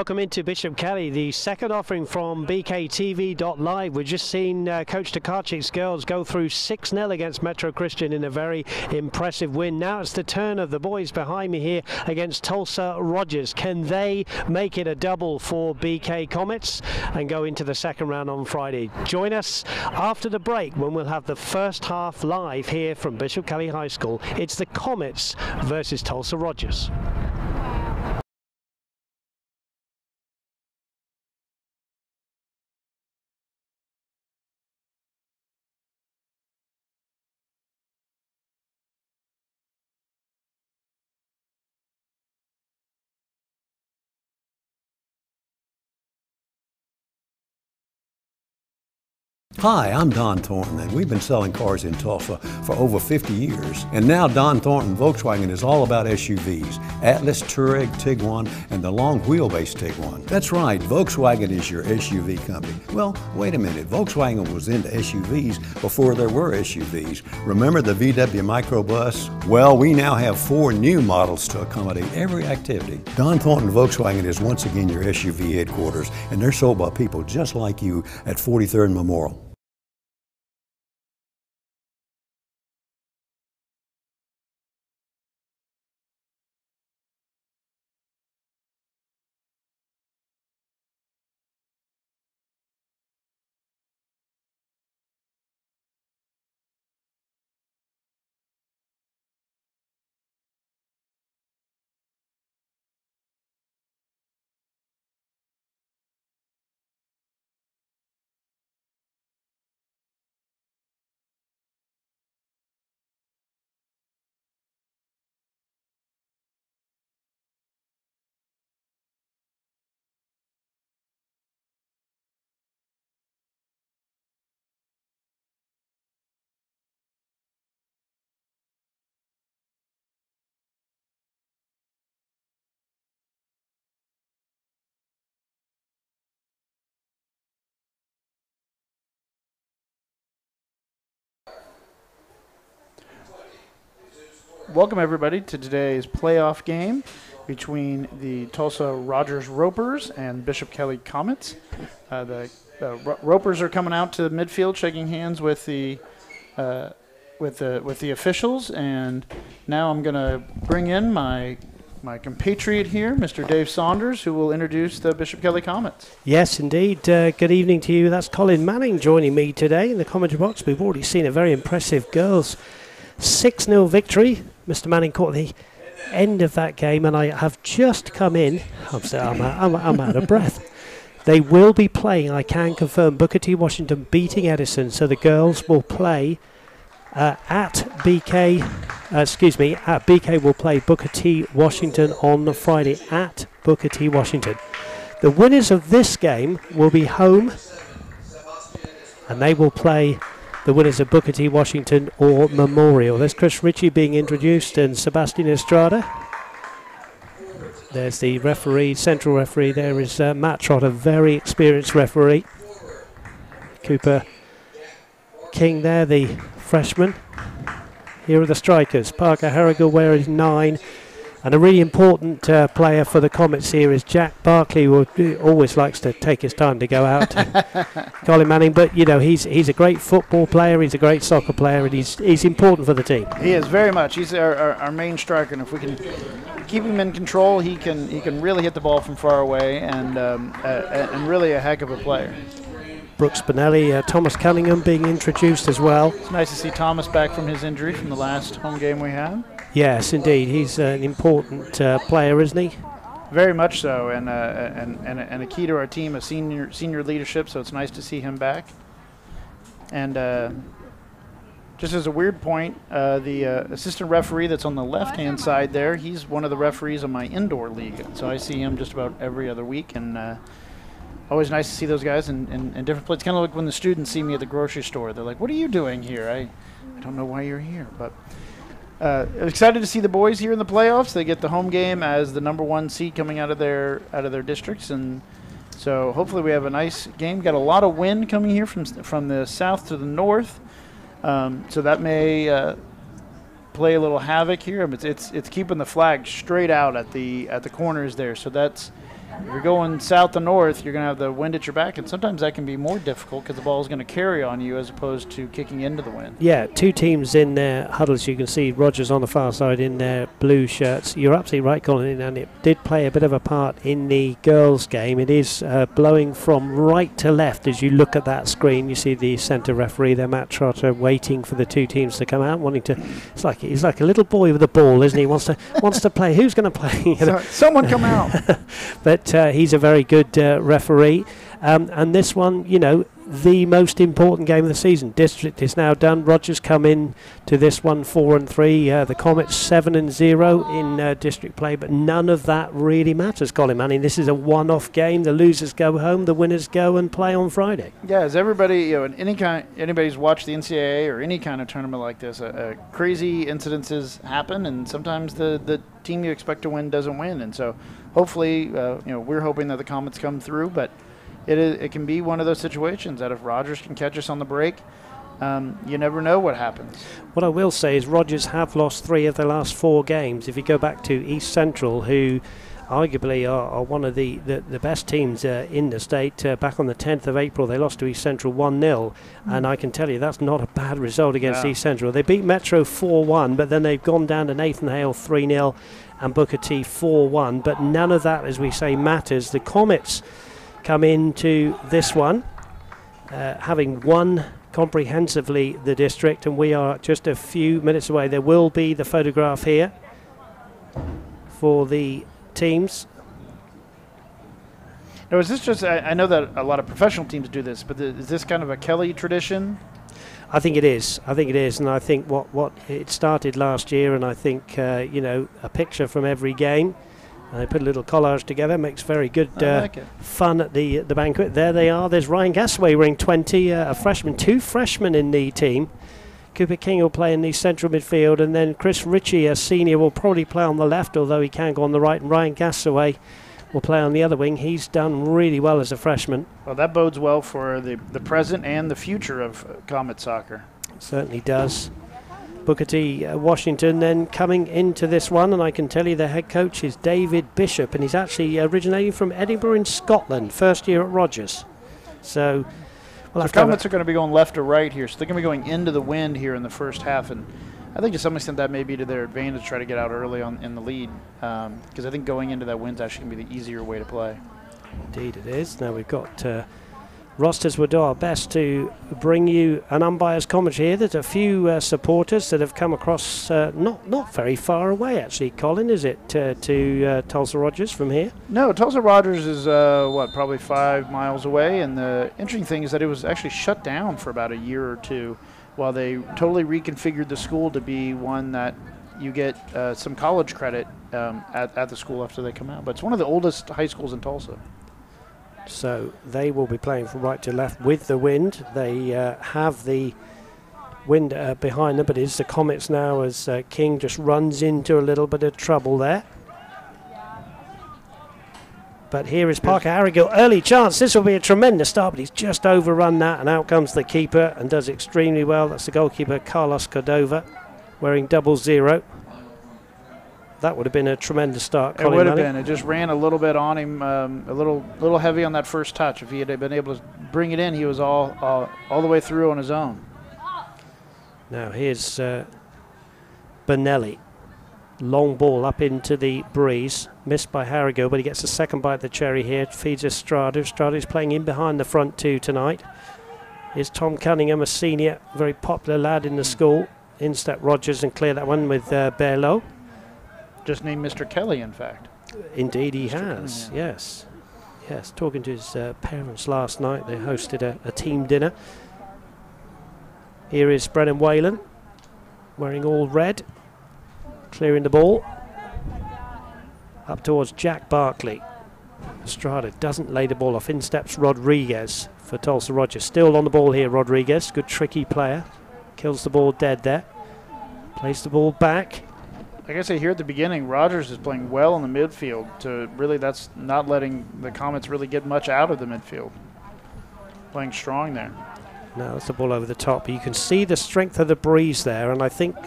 Welcome into Bishop Kelly, the second offering from BKTV.live. We've just seen Coach Tokachic's girls go through 6-0 against Metro Christian in a very impressive win. Now it's the turn of the boys behind me here against Tulsa Rogers. Can they make it a double for BK Comets and go into the second round on Friday? Join us after the break when we'll have the first half live here from Bishop Kelly High School. It's the Comets versus Tulsa Rogers. Hi, I'm Don Thornton, and we've been selling cars in Tulsa for over 50 years. And now Don Thornton Volkswagen is all about SUVs, Atlas, Touareg, Tiguan, and the long wheelbase Tiguan. That's right, Volkswagen is your SUV company. Well, wait a minute, Volkswagen was into SUVs before there were SUVs. Remember the VW microbus? Well, we now have 4 new models to accommodate every activity. Don Thornton Volkswagen is once again your SUV headquarters, and they're sold by people just like you at 43rd Memorial. Welcome everybody to today's playoff game between the Tulsa Rogers Ropers and Bishop Kelly Comets. The Ropers are coming out to midfield, shaking hands with the officials, and now I'm going to bring in my compatriot here, Mr. Dave Saunders, who will introduce the Bishop Kelly Comets. Yes, indeed. Good evening to you. That's Colin Manning joining me today in the commentary box. We've already seen a very impressive girls' 6-0 victory. Mr. Manning caught the end of that game, and I have just come in. I'm out of breath. They will be playing, I can confirm, Booker T. Washington beating Edison, so the girls will play at BK. At BK will play Booker T. Washington on the Friday at Booker T. Washington. The winners of this game will be home, and they will play the winners of Booker T. Washington or Memorial. There's Chris Ritchie being introduced and Sebastian Estrada. There's the referee, central referee. There is Matt Trott, a very experienced referee. Cooper King there, the freshman. Here are the strikers. Parker Harrigal wearing 9. And a really important player for the Comets here is Jack Barkley, who always likes to take his time to go out. Colin Manning, but you know he's a great football player, he's a great soccer player, and he's important for the team. He is very much. He's our main striker, and if we can keep him in control, he can really hit the ball from far away, and really a heck of a player. Brooks Spinelli, Thomas Cunningham being introduced as well. It's nice to see Thomas back from his injury from the last home game we had. Yes, indeed. He's an important player, isn't he? Very much so, and a key to our team, a senior leadership. So it's nice to see him back. And just as a weird point, the assistant referee that's on the left-hand side there, he's one of the referees on my indoor league. So I see him just about every other week, and always nice to see those guys in different places. Kind of like when the students see me at the grocery store. They're like, "What are you doing here?" I don't know why you're here, but. Excited to see the boys here in the playoffs. They get the home game as the #1 seed coming out of their districts, and so hopefully we have a nice game. Got a lot of wind coming here from the south to the north, so that may play a little havoc here. It's keeping the flag straight out at the corners there, so that's If you're going south to north, you're going to have the wind at your back, and sometimes that can be more difficult because the ball is going to carry on you as opposed to kicking into the wind. Yeah, two teams in their huddles. You can see Rogers on the far side in their blue shirts. You're absolutely right, Colin, and it did play a bit of a part in the girls' game. It is blowing from right to left as you look at that screen. You see the centre referee there, Matt Trotter, waiting for the two teams to come out, wanting to. He's like a little boy with a ball, isn't he? Wants to play. Who's going to play? Someone come out. But he's a very good referee. And this one, the most important game of the season. District is now done. Rogers come in to this one 4-3. The Comets 7-0 in district play, but none of that really matters, Colin Manning. This is a one-off game. The losers go home, the winners go and play on Friday. Yeah, as everybody, anybody's watched the NCAA or any kind of tournament like this, crazy incidences happen, and sometimes the team you expect to win doesn't win, and so hopefully, we're hoping that the Comets come through, but it can be one of those situations that if Rogers can catch us on the break, you never know what happens. What I will say is Rogers have lost 3 of their last 4 games. If you go back to East Central, who arguably are one of the best teams in the state, back on the 10th of April, they lost to East Central 1-0, and I can tell you that's not a bad result against East Central. They beat Metro 4-1, but then they've gone down to Nathan Hale 3-0 and Booker T 4-1, but none of that, as we say, matters. The Comets come into this one having won comprehensively the district, and we are just a few minutes away. There will be the photograph here for the teams. Now, is this just, I know that a lot of professional teams do this, but is this kind of a Kelly tradition? I think it is, and I think what it started last year, and I think a picture from every game. They put a little collage together, makes very good fun at the banquet. There they are. There's Ryan Gasaway wearing 20, a freshman, 2 freshmen in the team. Cooper King will play in the central midfield, and then Chris Ritchie, a senior, will probably play on the left, although he can go on the right, and Ryan Gasaway will play on the other wing. He's done really well as a freshman. Well, that bodes well for the present and the future of Comet soccer. It certainly does. Booker T Washington then coming into this one, and I can tell you the head coach is David Bishop, and he's actually originating from Edinburgh in Scotland, first year at Rogers. So Comets are going to be going left or right here, so they're going to be going into the wind here in the first half, and I think to some extent that may be to their advantage to try to get out early in the lead, because I think going into that wind is actually going to be the easier way to play. Indeed it is. Now we've got rosters. We'll do our best to bring you an unbiased commentary here. There's a few supporters that have come across not very far away, actually, Colin, is it, to Tulsa Rogers from here? No, Tulsa Rogers is, probably 5 miles away, and the interesting thing is that it was actually shut down for about a year or two while they totally reconfigured the school to be one that you get some college credit at the school after they come out. But it's one of the oldest high schools in Tulsa. So they will be playing from right to left with the wind. They have the wind behind them, but it's the Comets now as King just runs into a little bit of trouble there. But here is Parker Harrigill. Early chance. This will be a tremendous start, but he's just overrun that, and out comes the keeper and does extremely well. That's the goalkeeper, Carlos Cordova, wearing 00. That would have been a tremendous start. It would have been. It just ran a little bit on him, a little heavy on that first touch. If he had been able to bring it in, he was all the way through on his own. Now here's Bonelli. Long ball up into the breeze. Missed by Harrigill, but he gets a second bite of the cherry here. Feeds Estrada. Estrada's playing in behind the front 2 tonight. Here's Tom Cunningham, a senior, very popular lad in the school. In-step Rogers and clear that one with Berlo. Just named Mr. Kelly, in fact. Indeed he has, yes. Yes, talking to his parents last night. They hosted a team dinner. Here is Brennan Whalen, wearing all red, clearing the ball. Up towards Jack Barkley. Estrada doesn't lay the ball off. In steps Rodriguez for Tulsa Rogers. Still on the ball here, Rodriguez. Good tricky player. Kills the ball dead there. Plays the ball back. Like I say here at the beginning, Rogers is playing well in the midfield. To really, that's not letting the Comets really get much out of the midfield. Playing strong there. Now that's the ball over the top. You can see the strength of the breeze there, and I think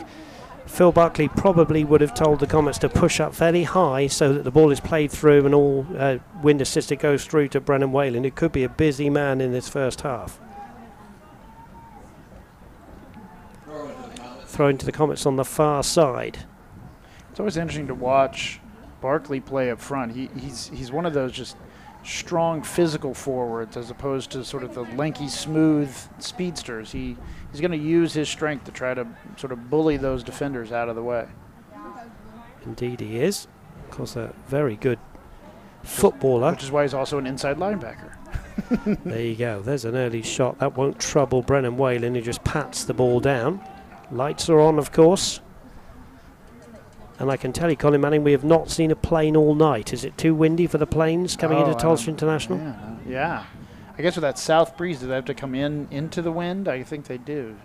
Phil Buckley probably would have told the Comets to push up fairly high so that the ball is played through and all wind assisted goes through to Brennan Whalen, who could be a busy man in this first half. Thrown to the Comets on the far side. It's always interesting to watch Barkley play up front. He's one of those just strong physical forwards as opposed to sort of the lanky, smooth speedsters. He's going to use his strength to try to sort of bully those defenders out of the way. Indeed he is. Of course, a very good footballer. Which is why he's also an inside linebacker. There you go. There's an early shot. That won't trouble Brennan Whalen, who just pats the ball down. Lights are on, of course. And I can tell you, Colin Manning, we have not seen a plane all night. Is it too windy for the planes coming into Tulsa International? Yeah. I guess with that south breeze, do they have to come into the wind? I think they do.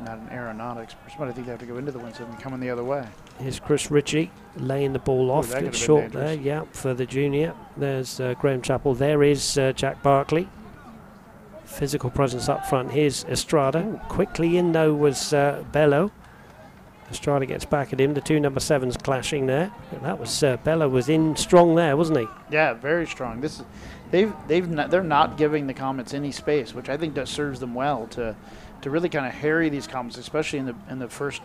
Not an aeronautics person, but I think they have to go into the wind so they can come in the other way. Here's Chris Ritchie laying the ball off. It's short there, yeah, for the junior. There's Graham Chappell. There is Jack Barkley. Physical presence up front. Here's Estrada. Ooh. Quickly in, though, was Bello. Estrada gets back at him. The two number 7s clashing there. That was Bello was in strong there, wasn't he? Yeah, very strong. This is they're not giving the Comets any space, which I think that serves them well to really kind of harry these Comets, especially in the first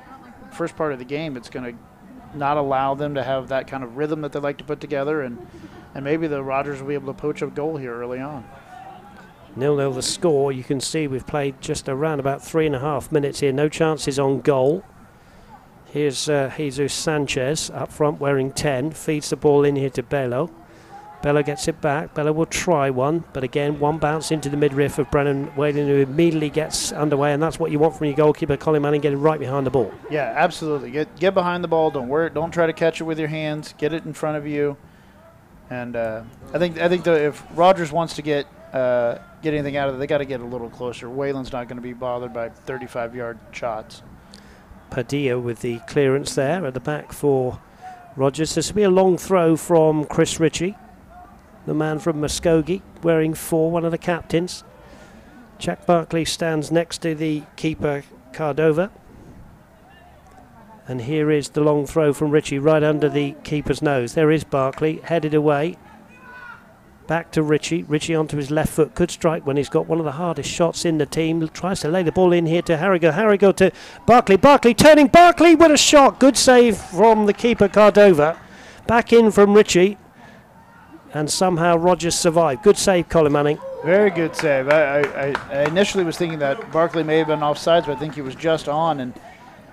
part of the game. It's going to not allow them to have that kind of rhythm that they like to put together, and maybe the Rodgers will be able to poach a goal here early on. 0-0 the score. You can see we've played just around about 3.5 minutes here. No chances on goal. Here's Jesus Sanchez up front wearing 10. Feeds the ball in here to Bello. Bello gets it back. Bello will try one, but again, one bounce into the midriff of Brennan Whalen, who immediately gets underway, and that's what you want from your goalkeeper, Colin Manning, getting right behind the ball. Yeah, absolutely. Get behind the ball. Don't try to catch it with your hands. Get it in front of you. And I think if Rodgers wants to get anything out of it, they got to get a little closer. Whalen's not going to be bothered by 35-yard shots. Padilla with the clearance there at the back for Rodgers. This will be a long throw from Chris Ritchie, the man from Muskogee, wearing 4, one of the captains. Jack Barkley stands next to the keeper, Cardova. And here is the long throw from Ritchie right under the keeper's nose. There is Barkley, headed away. Back to Ritchie. Ritchie onto his left foot. Could strike when he's got one of the hardest shots in the team. Tries to lay the ball in here to Harrigo. Harrigo to Barkley. Barkley turning. Barkley with a shot. Good save from the keeper, Cardova. Back in from Ritchie. And somehow Rodgers survived. Good save, Colin Manning. Very good save. I initially was thinking that Barkley may have been offsides, but I think he was just on. And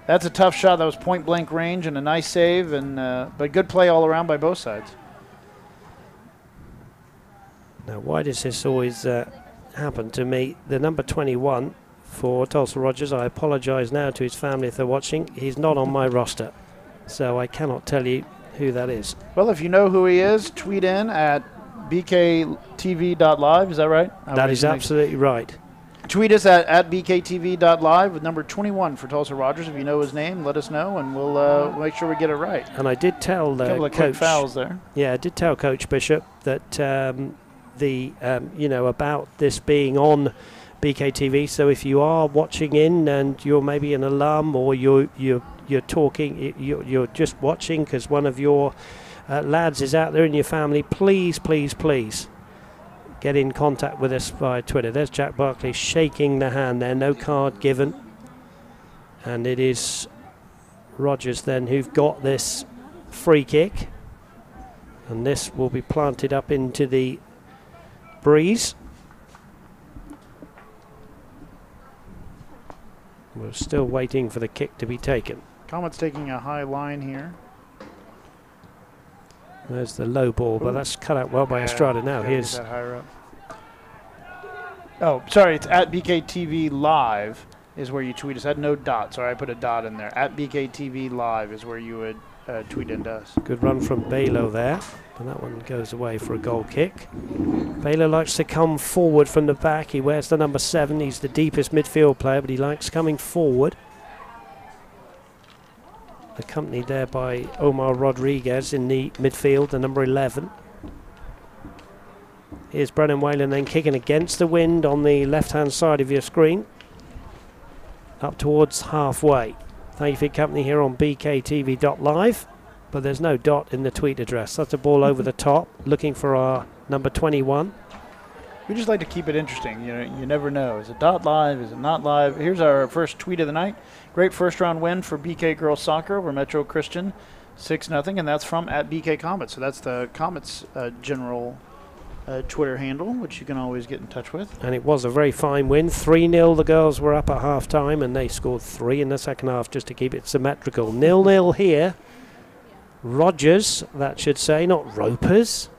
that's a tough shot. That was point-blank range and a nice save. But good play all around by both sides. Now, why does this always happen to me? The number 21 for Tulsa Rodgers, I apologise now to his family if they're watching. He's not on my roster, so I cannot tell you who that is. Well, if you know who he is, tweet in at bktv.live. Is that right? That is absolutely right. Tweet us at bktv.live with number 21 for Tulsa Rodgers. If you know his name, let us know, and we'll make sure we get it right. And I did tell a couple of Coach, quick fouls there. Yeah, I did tell Coach Bishop that about this being on BKTV. So if you are watching in and you're maybe an alum or you're talking, you're just watching because one of your lads is out there in your family, please get in contact with us via Twitter. There's Jack Barkley shaking the hand there. No card given. And it is Rodgers then who've got this free kick. And this will be planted up into the breeze. We're still waiting for the kick to be taken. Comet's taking a high line here. There's the low ball, but that's cut out well by Estrada now. Here's higher up. Oh, sorry, it's at BKTV Live is where you tweet us. I had no dot. Sorry, I put a dot in there. At BKTV Live is where you would tweet into us. Good run from Balo there, and that one goes away for a goal kick. Balo likes to come forward from the back. He wears the number 7. He's the deepest midfield player, but he likes coming forward. Accompanied there by Omar Rodriguez in the midfield, the number 11. Here's Brennan Whalen then kicking against the wind on the left-hand side of your screen. Up towards halfway. Thank you for your company here on bktv.live. But there's no dot in the tweet address. That's a ball over the top, looking for our number 21. We just like to keep it interesting. You know, you never know. Is it dot live? Is it not live? Here's our first tweet of the night. Great first round win for BK Girls Soccer over Metro Christian, 6-0, and that's from @BK Comets. So that's the Comets general Twitter handle, which you can always get in touch with. And it was a very fine win. 3-0 the girls were up at half time, and they scored 3 in the second half just to keep it symmetrical. 0-0 here. Rogers, that should say, not Ropers.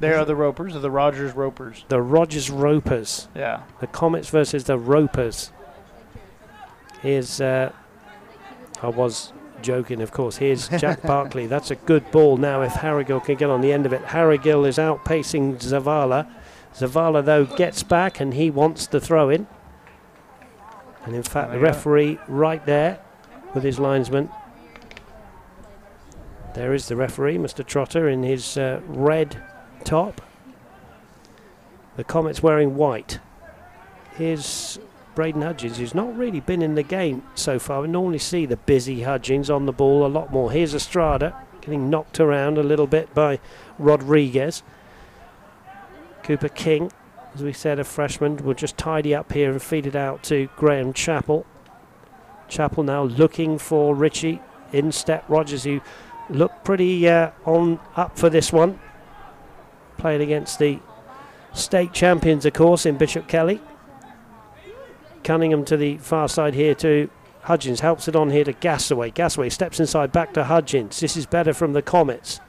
They are the Ropers, or the Rogers Ropers. The Rogers Ropers. Yeah. The Comets versus the Ropers. Here's, I was joking, of course. Here's Jack Barkley. That's a good ball now if Harrigill can get on the end of it. Harrigill is outpacing Zavala. Zavala, though, gets back and he wants the throw in. And in fact, the referee right there with his linesman. There is the referee, Mr. Trotter, in his red top. The Comets wearing white. Here's Braden Hudgins, who's not really been in the game so far. We normally see the busy Hudgins on the ball a lot more. Here's Estrada getting knocked around a little bit by Rodriguez. Cooper King, as we said, a freshman, will just tidy up here and feed it out to Graham Chappell. Chappell now looking for Richie. In step Rogers, who looked pretty on up for this one. Playing against the state champions, of course, in Bishop Kelly. Cunningham to the far side here to Hudgins. Helps it on here to Gasaway. Gasaway steps inside back to Hudgins. This is better from the Comets.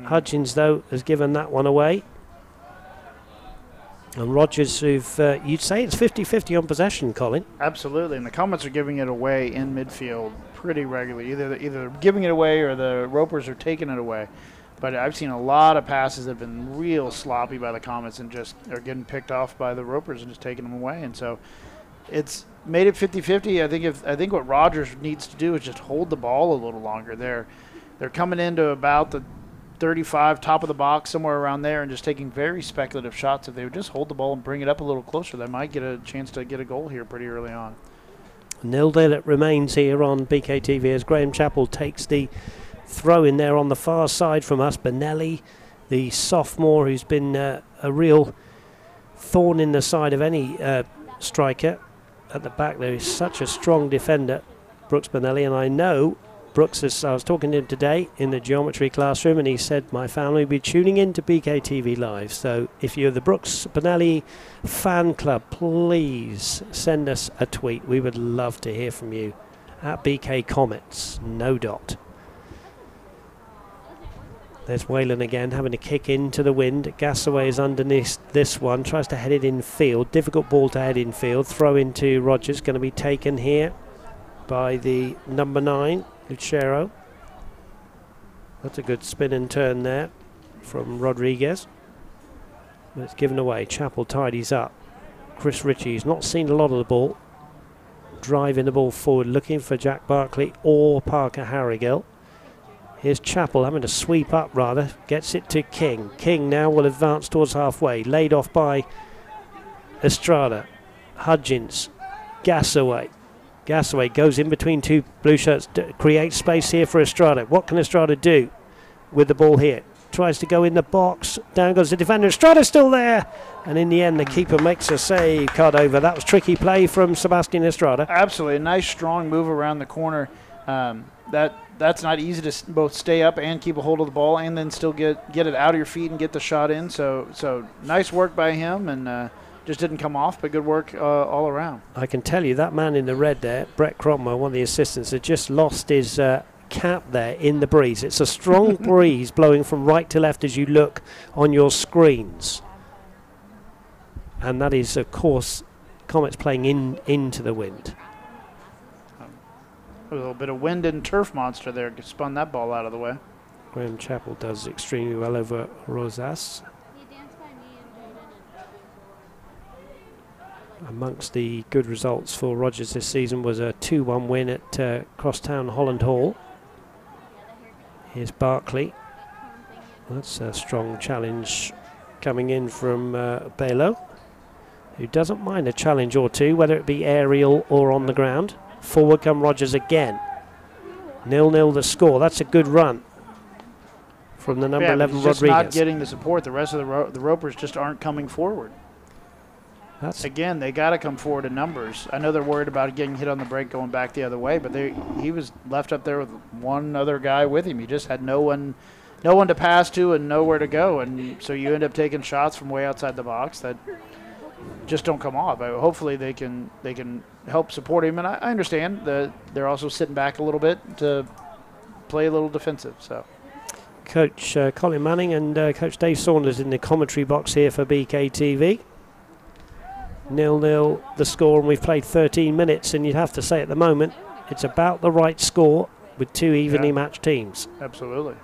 Hudgins, though, has given that one away. And Rogers, who've, you'd say it's 50-50 on possession, Colin. Absolutely, and the Comets are giving it away in midfield pretty regularly. Either giving it away or the Ropers are taking it away. But I've seen a lot of passes that have been real sloppy by the Comets and just are getting picked off by the Ropers and just taking them away. And so it's made it 50-50. I think what Rogers needs to do is just hold the ball a little longer. They're coming into about the 35, top of the box, somewhere around there, and just taking very speculative shots. If they would just hold the ball and bring it up a little closer, they might get a chance to get a goal here pretty early on. 0-0 it remains here on BKTV as Graham Chappell takes the throw in there on the far side from us. Benelli, the sophomore, who's been a real thorn in the side of any striker. At the back there is such a strong defender, Brooks Benelli, and I know Brooks I was talking to him today in the geometry classroom, and he said my family will be tuning in to BKTV Live. So if you're the Brooks Benelli fan club, please send us a tweet. We would love to hear from you at BK Comets, no dot. There's Whalen again, having a kick into the wind. Gasaway is underneath this one, tries to head it in field. Difficult ball to head in field. Throw into Rogers, going to be taken here by the number 9, Lucero. That's a good spin and turn there from Rodriguez. But it's given away. Chappell tidies up. Chris Ritchie's not seen a lot of the ball. Driving the ball forward, looking for Jack Barkley or Parker Harrigill. Here's Chappell having to sweep up rather. Gets it to King. King now will advance towards halfway. Laid off by Estrada. Hudgins. Gasaway. Gasaway goes in between two blue shirts. Creates space here for Estrada. What can Estrada do with the ball here? Tries to go in the box. Down goes the defender. Estrada's still there. And in the end, the keeper makes a save. Cut over. That was tricky play from Sebastian Estrada. Absolutely. A nice, strong move around the corner. That's not easy to both stay up and keep a hold of the ball and then still get it out of your feet and get the shot in. So nice work by him, and just didn't come off, but good work all around. I can tell you that man in the red there, Brett Cromwell, one of the assistants, had just lost his cap there in the breeze. It's a strong breeze blowing from right to left as you look on your screens. And that is, of course, Comets playing into the wind. A little bit of wind and turf monster there. Spun that ball out of the way. Graham Chappell does extremely well over Rosas. Amongst the good results for Rogers this season was a 2-1 win at Crosstown Holland Hall. Here's Barkley. That's a strong challenge coming in from Belo, who doesn't mind a challenge or two, whether it be aerial or on the ground. Forward come Rogers again. 0-0 the score. That's a good run from the number 11 he's just Rodriguez. not getting the support. The rest of the ropers just aren't coming forward. Again, they got to come forward in numbers. I know they're worried about getting hit on the break going back the other way, but he was left up there with one other guy with him. He just had no one to pass to and nowhere to go, and so you end up taking shots from way outside the box that just don't come off. Hopefully they can help support him, and I understand that they're also sitting back a little bit to play a little defensive. So, Coach Colin Manning and Coach Dave Saunders in the commentary box here for BKTV. 0-0 the score, and we've played 13 minutes, and you'd have to say at the moment it's about the right score with two evenly matched teams. Absolutely.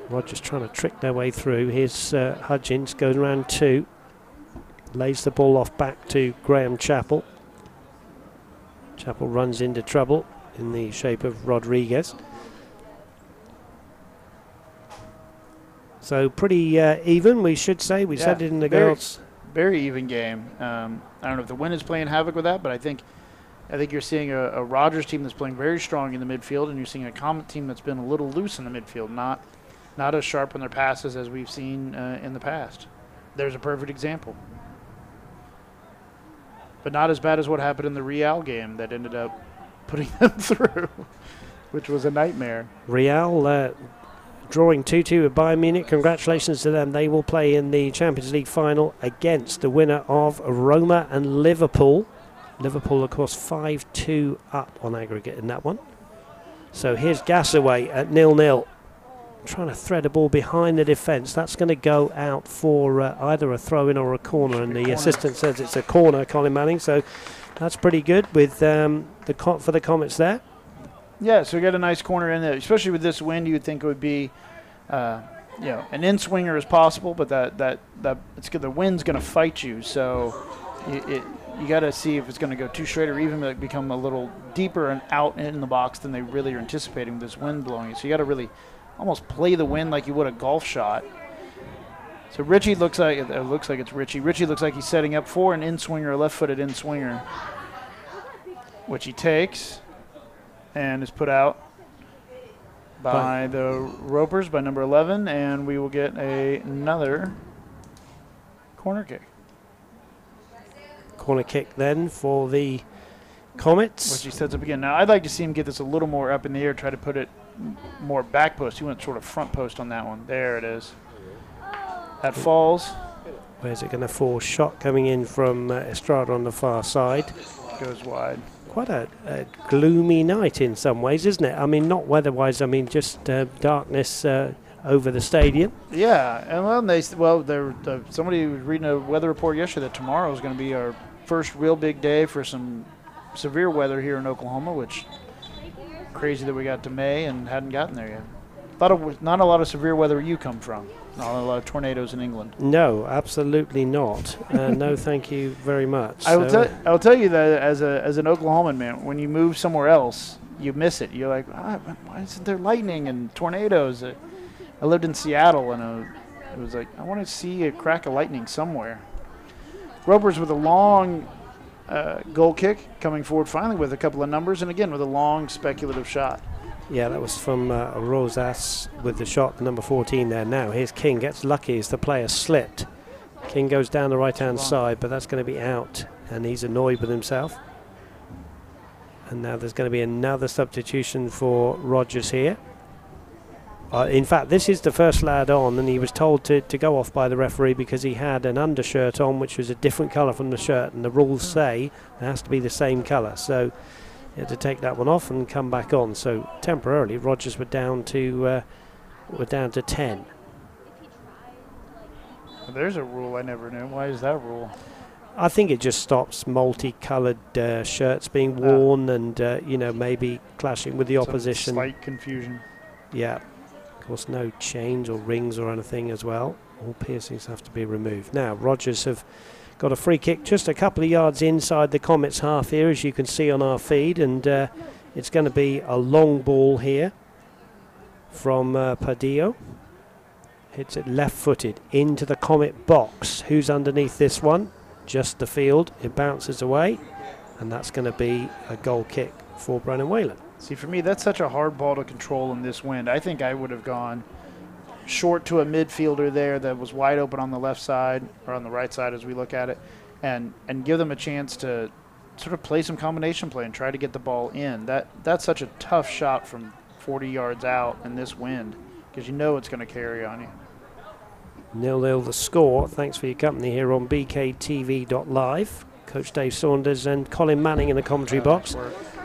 Rogers trying to trick their way through. Here's Hudgins, goes around 2. Lays the ball off back to Graham Chappell. Chappell runs into trouble in the shape of Rodriguez. So pretty even, we should say. We said it in the girls. Very even game. I don't know if the wind is playing havoc with that, but I think you're seeing a Rogers team that's playing very strong in the midfield, and you're seeing a Comet team that's been a little loose in the midfield, not as sharp on their passes as we've seen in the past. There's a perfect example. But not as bad as what happened in the Real game that ended up putting them through, which was a nightmare. Real drawing 2-2 with Bayern Munich. Congratulations to them. They will play in the Champions League final against the winner of Roma and Liverpool. Liverpool, of course, 5-2 up on aggregate in that one. So here's Gassaway at 0-0. Trying to thread a ball behind the defence. That's going to go out for either a throw-in or a corner, and the assistant says it's a corner, Colin Manning. So that's pretty good with for the Comets there. Yeah, so we got a nice corner in there, especially with this wind. You would think it would be, an in-swinger is possible, but that it's good. The wind's going to fight you, so you got to see if it's going to go too straight or even become a little deeper and out in the box than they really are anticipating with this wind blowing. So you got to really almost play the wind like you would a golf shot. So Richie looks like it's Richie. Richie looks like he's setting up for an in-swinger, a left-footed in-swinger, which he takes. And is put out by the ropers, by number 11, and we will get another corner kick. Corner kick then for the Comets. Which he sets up again. Now, I'd like to see him get this a little more up in the air, try to put it more back post. He went sort of front post on that one. There it is. That falls. Where's it going to fall? Shot coming in from Estrada on the far side. Goes wide. Quite a gloomy night in some ways, isn't it? I mean, not weather-wise. I mean, just darkness over the stadium. Yeah, and somebody was reading a weather report yesterday that tomorrow is going to be our first real big day for some severe weather here in Oklahoma, which crazy that we got to May and hadn't gotten there yet. Not a lot of severe weather where you come from. Not a lot of tornadoes in England. No, absolutely not. No, thank you very much. I will tell you that as an Oklahoman, man, when you move somewhere else, you miss it. You're like, why isn't there lightning and tornadoes? I lived in Seattle, and it was like, I want to see a crack of lightning somewhere. Ropers with a long goal kick, coming forward finally with a couple of numbers, and again with a long speculative shot. Yeah, that was from Rosas with the shot, number 14 there. Now, here's King, gets lucky as the player slipped. King goes down the right-hand side, but that's going to be out, and he's annoyed with himself. And now there's going to be another substitution for Rogers here. In fact, this is the first lad on, and he was told to go off by the referee because he had an undershirt on, which was a different colour from the shirt, and the rules say it has to be the same colour. So he had to take that one off and come back on. So temporarily, Rogers were down to 10. There's a rule I never knew. Why is that rule? I think it just stops multicoloured shirts being worn and maybe clashing with the opposition. Slight confusion. Yeah. Of course, no chains or rings or anything as well. All piercings have to be removed. Now, Rogers have got a free kick just a couple of yards inside the Comets half here, as you can see on our feed, and it's going to be a long ball here from Padillo. Hits it left-footed into the Comet box. Who's underneath this one? Just the field. It bounces away. And that's going to be a goal kick for Brennan Whalen. See, for me, that's such a hard ball to control in this wind. I think I would have gone short to a midfielder there that was wide open on the left side, or on the right side as we look at it, and give them a chance to sort of play some combination play and try to get the ball in. That's such a tough shot from 40 yards out in this wind, because you know it's going to carry on you. 0-0 the score. Thanks for your company here on bktv.live. Coach Dave Saunders and Colin Manning in the commentary box.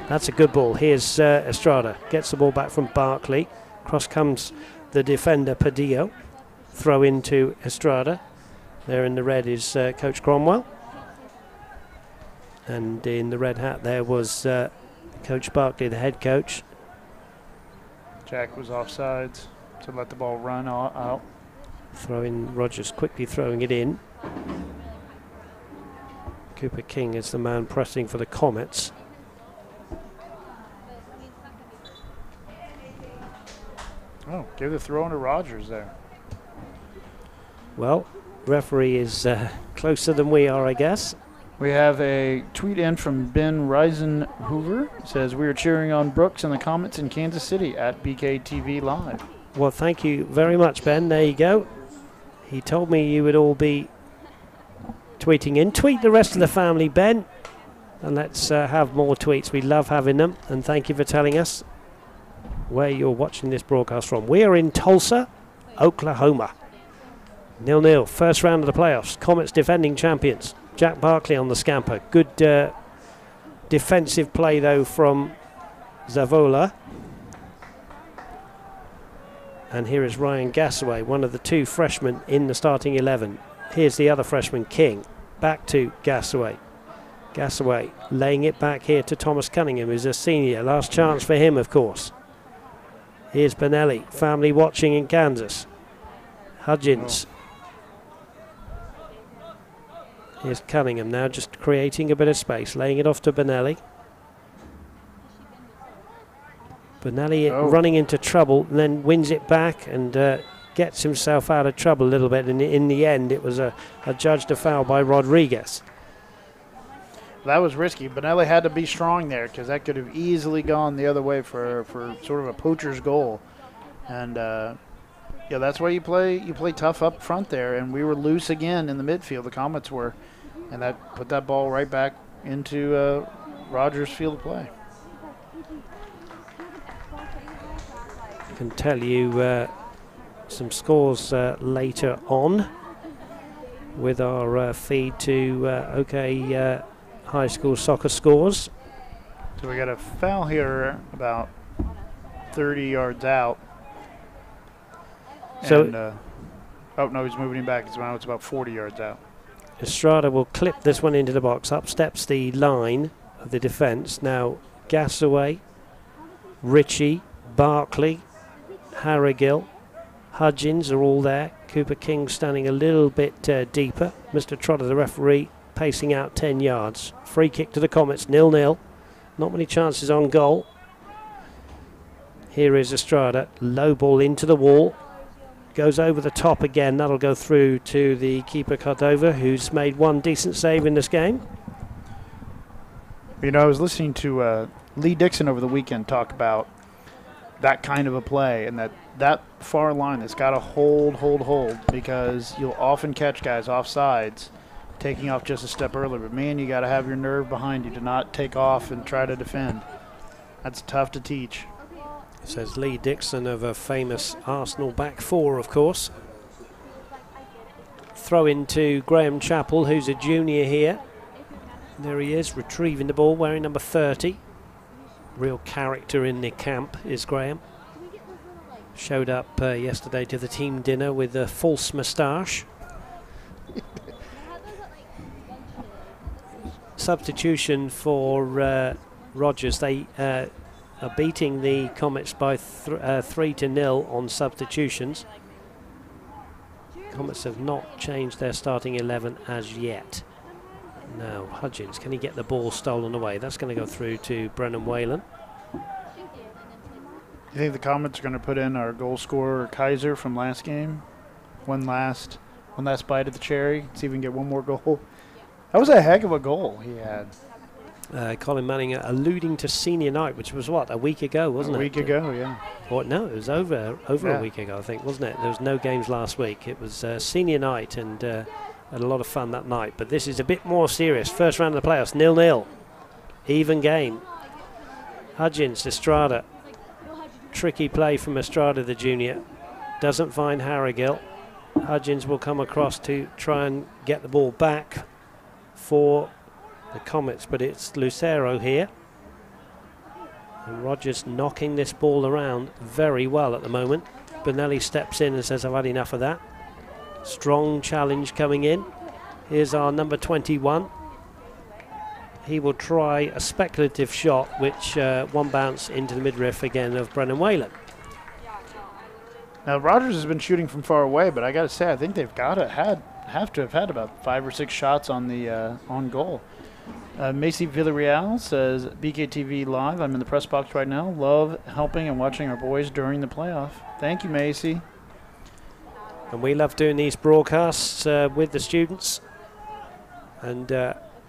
That's a good ball. Here's Estrada. Gets the ball back from Barkley. Cross comes the defender Padillo. Throw into Estrada. There in the red is Coach Cromwell. And in the red hat there was Coach Barkley, the head coach. Jack was offsides to let the ball run out. Throwing Rogers, quickly throwing it in. Cooper King is the man pressing for the Comets. Oh, give the throw into Rogers there. Well, referee is closer than we are, I guess. We have a tweet in from Ben Reisenhoover. It says, we are cheering on Brooks and the Comets in Kansas City at BKTV Live. Well, thank you very much, Ben. There you go. He told me you would all be tweeting in. Tweet the rest of the family, Ben. And let's have more tweets. We love having them. And thank you for telling us where you're watching this broadcast from. We are in Tulsa, Oklahoma. 0-0, first round of the playoffs. Comets defending champions. Jack Barkley on the scamper. Good defensive play, though, from Zavola. And here is Ryan Gassaway, one of the two freshmen in the starting 11. Here's the other freshman, King. Back to Gassaway. Gassaway laying it back here to Thomas Cunningham, who's a senior. Last chance for him, of course. Here's Benelli, family watching in Kansas. Hudgens. Here's Cunningham now, just creating a bit of space, laying it off to Benelli. Benelli running into trouble, and then wins it back and gets himself out of trouble a little bit. And in the end, it was adjudged a foul by Rodriguez. That was risky. Benelli had to be strong there, because that could have easily gone the other way for sort of a poacher's goal. And yeah, that's why you play tough up front there. And we were loose again in the midfield. The Comets were, and that put that ball right back into Rogers' field of play. I can tell you some scores later on with our feed to OK High School Soccer Scores. So we got a foul here about 30 yards out. So, and, oh no, he's moving him back. It's about 40 yards out. Estrada will clip this one into the box. Up steps the line of the defence. Now Gassaway, Ritchie, Barkley, Harrigill, Hudgens are all there. Cooper King standing a little bit deeper. Mr. Trotter, the referee, pacing out 10 yards. Free kick to the Comets, 0-0. Not many chances on goal. Here is Estrada. Low ball into the wall. Goes over the top again. That'll go through to the keeper Cordova, who's made one decent save in this game. You know, I was listening to Lee Dixon over the weekend talk about that kind of a play, and that far line that's got to hold, because you'll often catch guys off sides taking off just a step earlier. But, man, you got to have your nerve behind you to not take off and try to defend. That's tough to teach. Says Lee Dixon of a famous Arsenal back four, of course. Throw into Graham Chappell, who's a junior here. There he is, retrieving the ball, wearing number 30. Real character in the camp is Graham. Showed up yesterday to the team dinner with a false moustache. Substitution for Rogers. They are beating the Comets by 3-0 on substitutions. Comets have not changed their starting 11 as yet. Now Hudgens, can he get the ball stolen away? That's going to go through to Brennan Whalen. You think the Comets are going to put in our goal scorer Kaiser from last game? One last bite at the cherry. See if we can get one more goal. That was a heck of a goal he had. Colin Manning alluding to senior night, which was what, a week ago, wasn't it? A week ago, yeah. Or no, it was over a week ago, I think, wasn't it? There was no games last week. It was senior night, and had a lot of fun that night. But this is a bit more serious. First round of the playoffs, 0-0. Even game. Hudgens, Estrada. Tricky play from Estrada, the junior. Doesn't find Harrigill. Hudgens will come across to try and get the ball back for the Comets, but it's Lucero here. And Rogers knocking this ball around very well at the moment. Benelli steps in and says, I've had enough of that. Strong challenge coming in. Here's our number 21. He will try a speculative shot, which one bounce into the midriff again of Brennan Whalen. Now Rogers has been shooting from far away, but I got to say, I think they've have to have had about 5 or 6 shots on the on goal. Macy Villarreal says, BKTV Live, I'm in the press box right now. Love helping and watching our boys during the playoff. Thank you, Macy. And we love doing these broadcasts with the students. And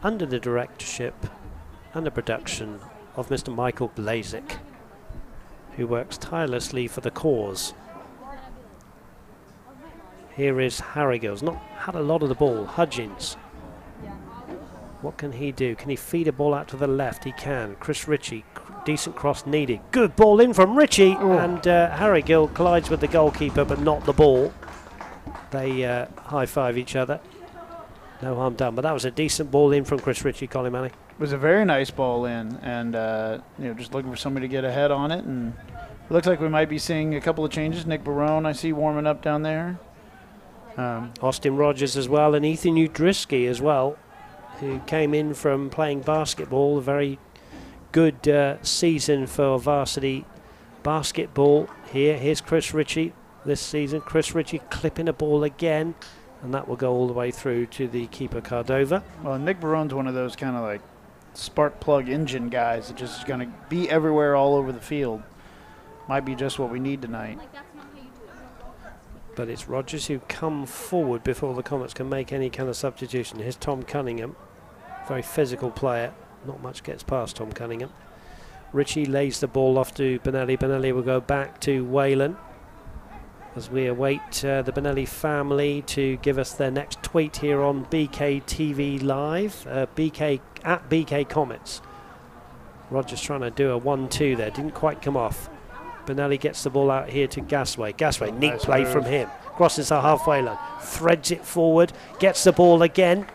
under the directorship and the production of Mr. Michael Blazik, who works tirelessly for the cause. Here is Harrigill's not had a lot of the ball. Hudgens. What can he do? Can he feed a ball out to the left? He can. Chris Ritchie, decent cross needed. Good ball in from Ritchie. Ooh. And Harrigill collides with the goalkeeper, but not the ball. They high-five each other. No harm done. But that was a decent ball in from Chris Ritchie, Colin Manning. It was a very nice ball in, and just looking for somebody to get ahead on it. And it looks like we might be seeing a couple of changes. Nick Barone, I see warming up down there. Austin Rogers as well, and Ethan Udrisky as well, who came in from playing basketball. A very good season for varsity basketball here. Here's Chris Ritchie this season. Chris Ritchie clipping a ball again, and that will go all the way through to the keeper Cardova. Well, Nick Barone's one of those kind of like spark plug engine guys that just is going to be everywhere all over the field. Might be just what we need tonight. But it's Rogers who come forward before the Comets can make any kind of substitution. Here's Tom Cunningham, very physical player. Not much gets past Tom Cunningham. Ritchie lays the ball off to Benelli. Benelli will go back to Whalen as we await the Benelli family to give us their next tweet here on BKTV Live. BK at BK Comets. Rogers trying to do a 1-2 there. Didn't quite come off. Benelli gets the ball out here to Gasway. Gasway, neat nice play move from him. Crosses the halfway line. Threads it forward. Gets the ball again.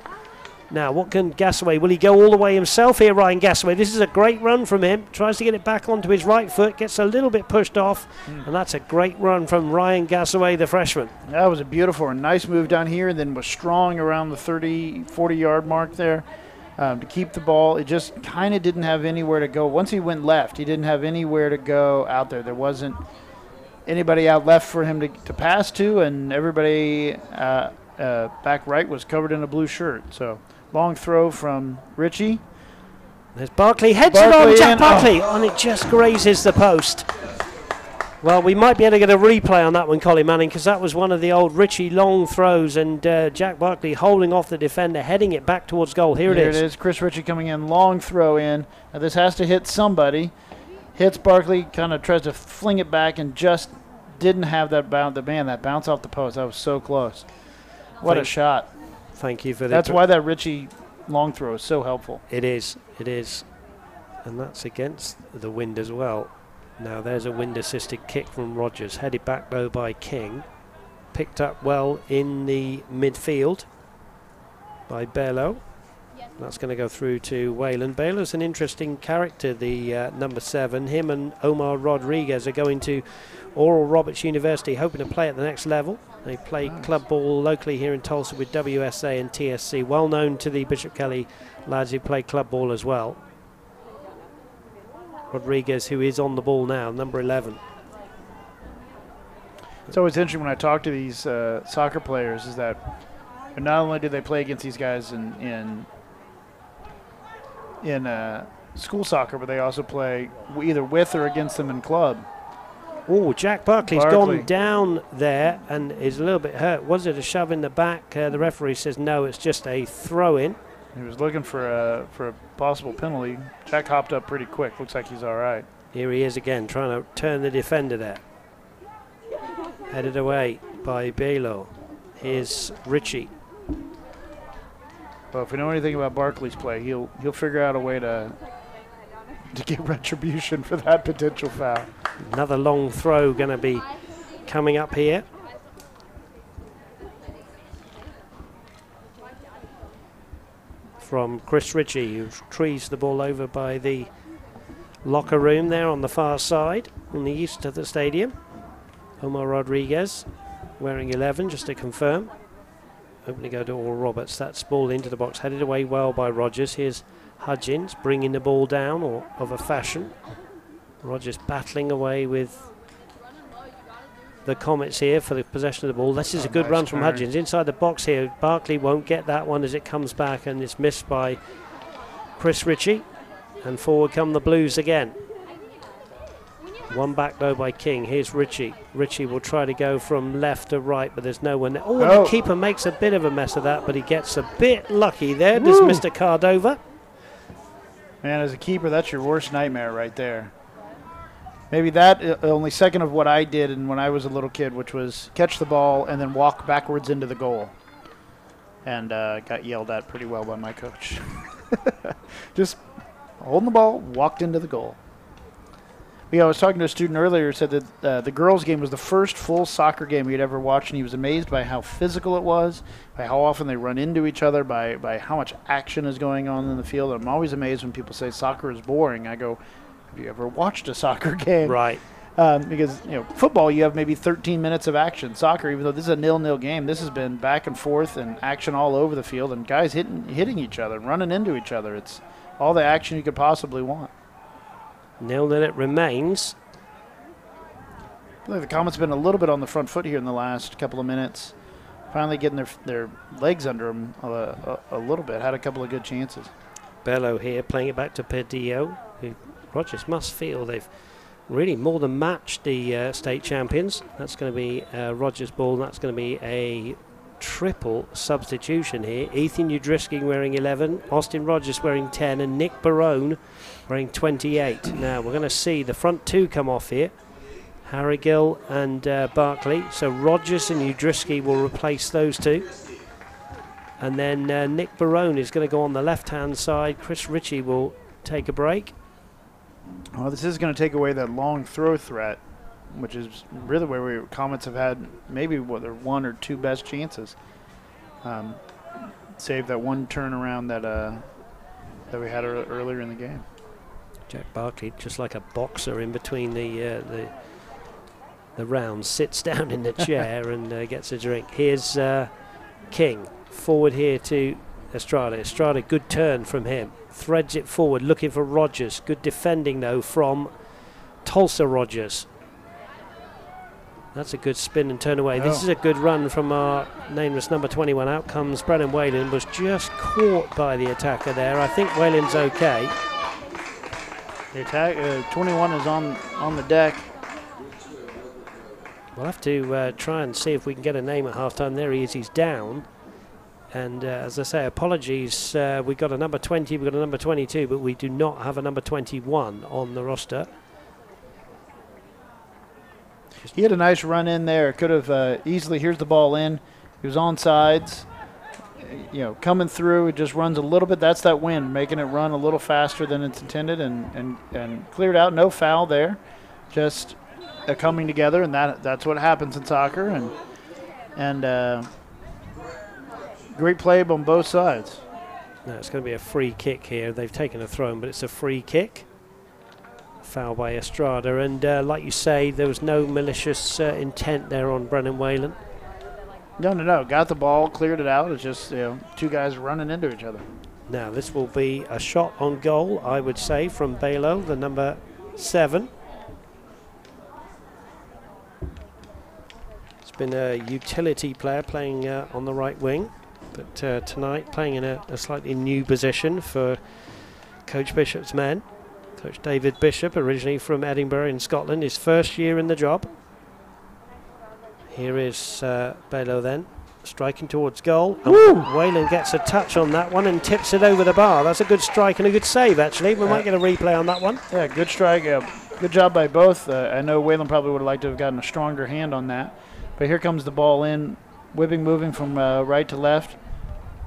Now, what can Gasway? Will he go all the way himself here, Ryan Gasway? This is a great run from him. Tries to get it back onto his right foot. Gets a little bit pushed off. And that's a great run from Ryan Gasway, the freshman. That was a beautiful and nice move down here. And then was strong around the 30, 40-yard mark there. To keep the ball. It just kind of didn't have anywhere to go. Once he went left, he didn't have anywhere to go out there. There wasn't anybody out left for him to pass to, and everybody back right was covered in a blue shirt. So long throw from Ritchie. There's Barkley. Heads it on, Jack Barkley. And it just grazes the post. Well, we might be able to get a replay on that one, Colin Manning, because that was one of the old Ritchie long throws, and Jack Barkley holding off the defender, heading it back towards goal. Here it is. Chris Ritchie coming in, long throw in. Now this has to hit somebody. Hits Barkley, kind of tries to fling it back, and just didn't have that bounce. That bounce off the post. That was so close. What a shot. Thank you for that. That's why that Ritchie long throw is so helpful. It is. It is. And that's against the wind as well. Now there's a wind-assisted kick from Rogers, headed back though by King. Picked up well in the midfield by Bello. That's going to go through to Whalen. Bello's an interesting character, the number 7. Him and Omar Rodriguez are going to Oral Roberts University, hoping to play at the next level. They play club ball locally here in Tulsa with WSA and TSC, well known to the Bishop Kelly lads who play club ball as well. Rodriguez, who is on the ball now, number 11. It's always interesting when I talk to these soccer players is that not only do they play against these guys in school soccer, but they also play either with or against them in club. Oh, Jack Barkley's gone down there and is a little bit hurt. Was it a shove in the back? The referee says no, it's just a throw-in. He was looking for a possible penalty. Jack hopped up pretty quick. Looks like he's all right. Here he is again, trying to turn the defender there. Headed away by Belo. Here's Ritchie. Well, if we know anything about Barkley's play, he'll figure out a way to get retribution for that potential foul. Another long throw going to be coming up here. From Chris Ritchie, who trees the ball over by the locker room there on the far side, on the east of the stadium. Omar Rodriguez wearing 11, just to confirm. Opening go to Oral Roberts. That's ball into the box, headed away well by Rogers. Here's Hudgins bringing the ball down, or of a fashion. Rogers battling away with the Comets here for the possession of the ball. This is a good run from Hudgins inside the box here. Barkley won't get that one as it comes back, and it's missed by Chris Ritchie. And forward come the Blues again. One back though by King. Here's Ritchie. Ritchie will try to go from left to right, but there's no one there. Oh, and the keeper makes a bit of a mess of that, but he gets a bit lucky there. Does Mr. Cardova. Man, as a keeper, that's your worst nightmare right there. Maybe that only second of what I did when I was a little kid, which was catch the ball and then walk backwards into the goal. And got yelled at pretty well by my coach. Just holding the ball, walked into the goal. Yeah, I was talking to a student earlier who said that the girls' game was the first full soccer game he'd ever watched, and he was amazed by how physical it was, by how often they run into each other, by how much action is going on in the field. I'm always amazed when people say soccer is boring. I go, have you ever watched a soccer game? Right. Because, football, you have maybe 13 minutes of action. Soccer, even though this is a 0-0 game, this has been back and forth and action all over the field, and guys hitting each other, running into each other. It's all the action you could possibly want. 0-0 it remains. I feel like the Comets have been a little bit on the front foot here in the last couple of minutes. Finally getting their legs under them a little bit. Had a couple of good chances. Bello here playing it back to Pedillo, who Rogers must feel they've really more than matched the state champions. That's going to be Rogers' ball. That's going to be a triple substitution here. Ethan Udrisky wearing 11, Austin Rogers wearing 10, and Nick Barone wearing 28. Now we're going to see the front two come off here, Harrigill and Barkley. So Rogers and Udrisky will replace those two. And then Nick Barone is going to go on the left-hand side. Chris Ritchie will take a break. Well, this is going to take away that long throw threat, which is really where Comets have had maybe their one or two best chances. Save that one turnaround that we had earlier in the game. Jack Barkley, just like a boxer in between the rounds, sits down in the chair and gets a drink. Here's King, forward here to Estrada. Estrada, good turn from him. Threads it forward, looking for Rogers. Good defending, though, from Tulsa Rogers. That's a good spin and turn away. This is a good run from our nameless number 21. Out comes Brennan Whalen, was just caught by the attacker there. I think Whalen's okay. The attack, 21 is on the deck. We'll have to try and see if we can get a name at halftime. There he is, he's down. And as I say, apologies, we've got a number 20, we've got a number 22, but we do not have a number 21 on the roster. He had a nice run in there. Could have easily, here's the ball in. He was on sides. Coming through, it just runs a little bit. That's that wind, making it run a little faster than it's intended, and cleared out. No foul there. Just coming together, and that's what happens in soccer. And great play on both sides. Now it's going to be a free kick here. They've taken a throw, but it's a free kick. Foul by Estrada, and like you say, there was no malicious intent there on Brennan Whalen. No. Got the ball, cleared it out. It's just two guys running into each other. Now this will be a shot on goal, I would say, from Belo, the number 7. It's been a utility player playing on the right wing, but tonight playing in a slightly new position for Coach Bishop's men. Coach David Bishop, originally from Edinburgh in Scotland, his first year in the job. Here is Belo then, striking towards goal. Whalen gets a touch on that one and tips it over the bar. That's a good strike and a good save, actually. We might get a replay on that one. Yeah, good strike. Good job by both. I know Whalen probably would have liked to have gotten a stronger hand on that. But here comes the ball in, whipping, moving from right to left.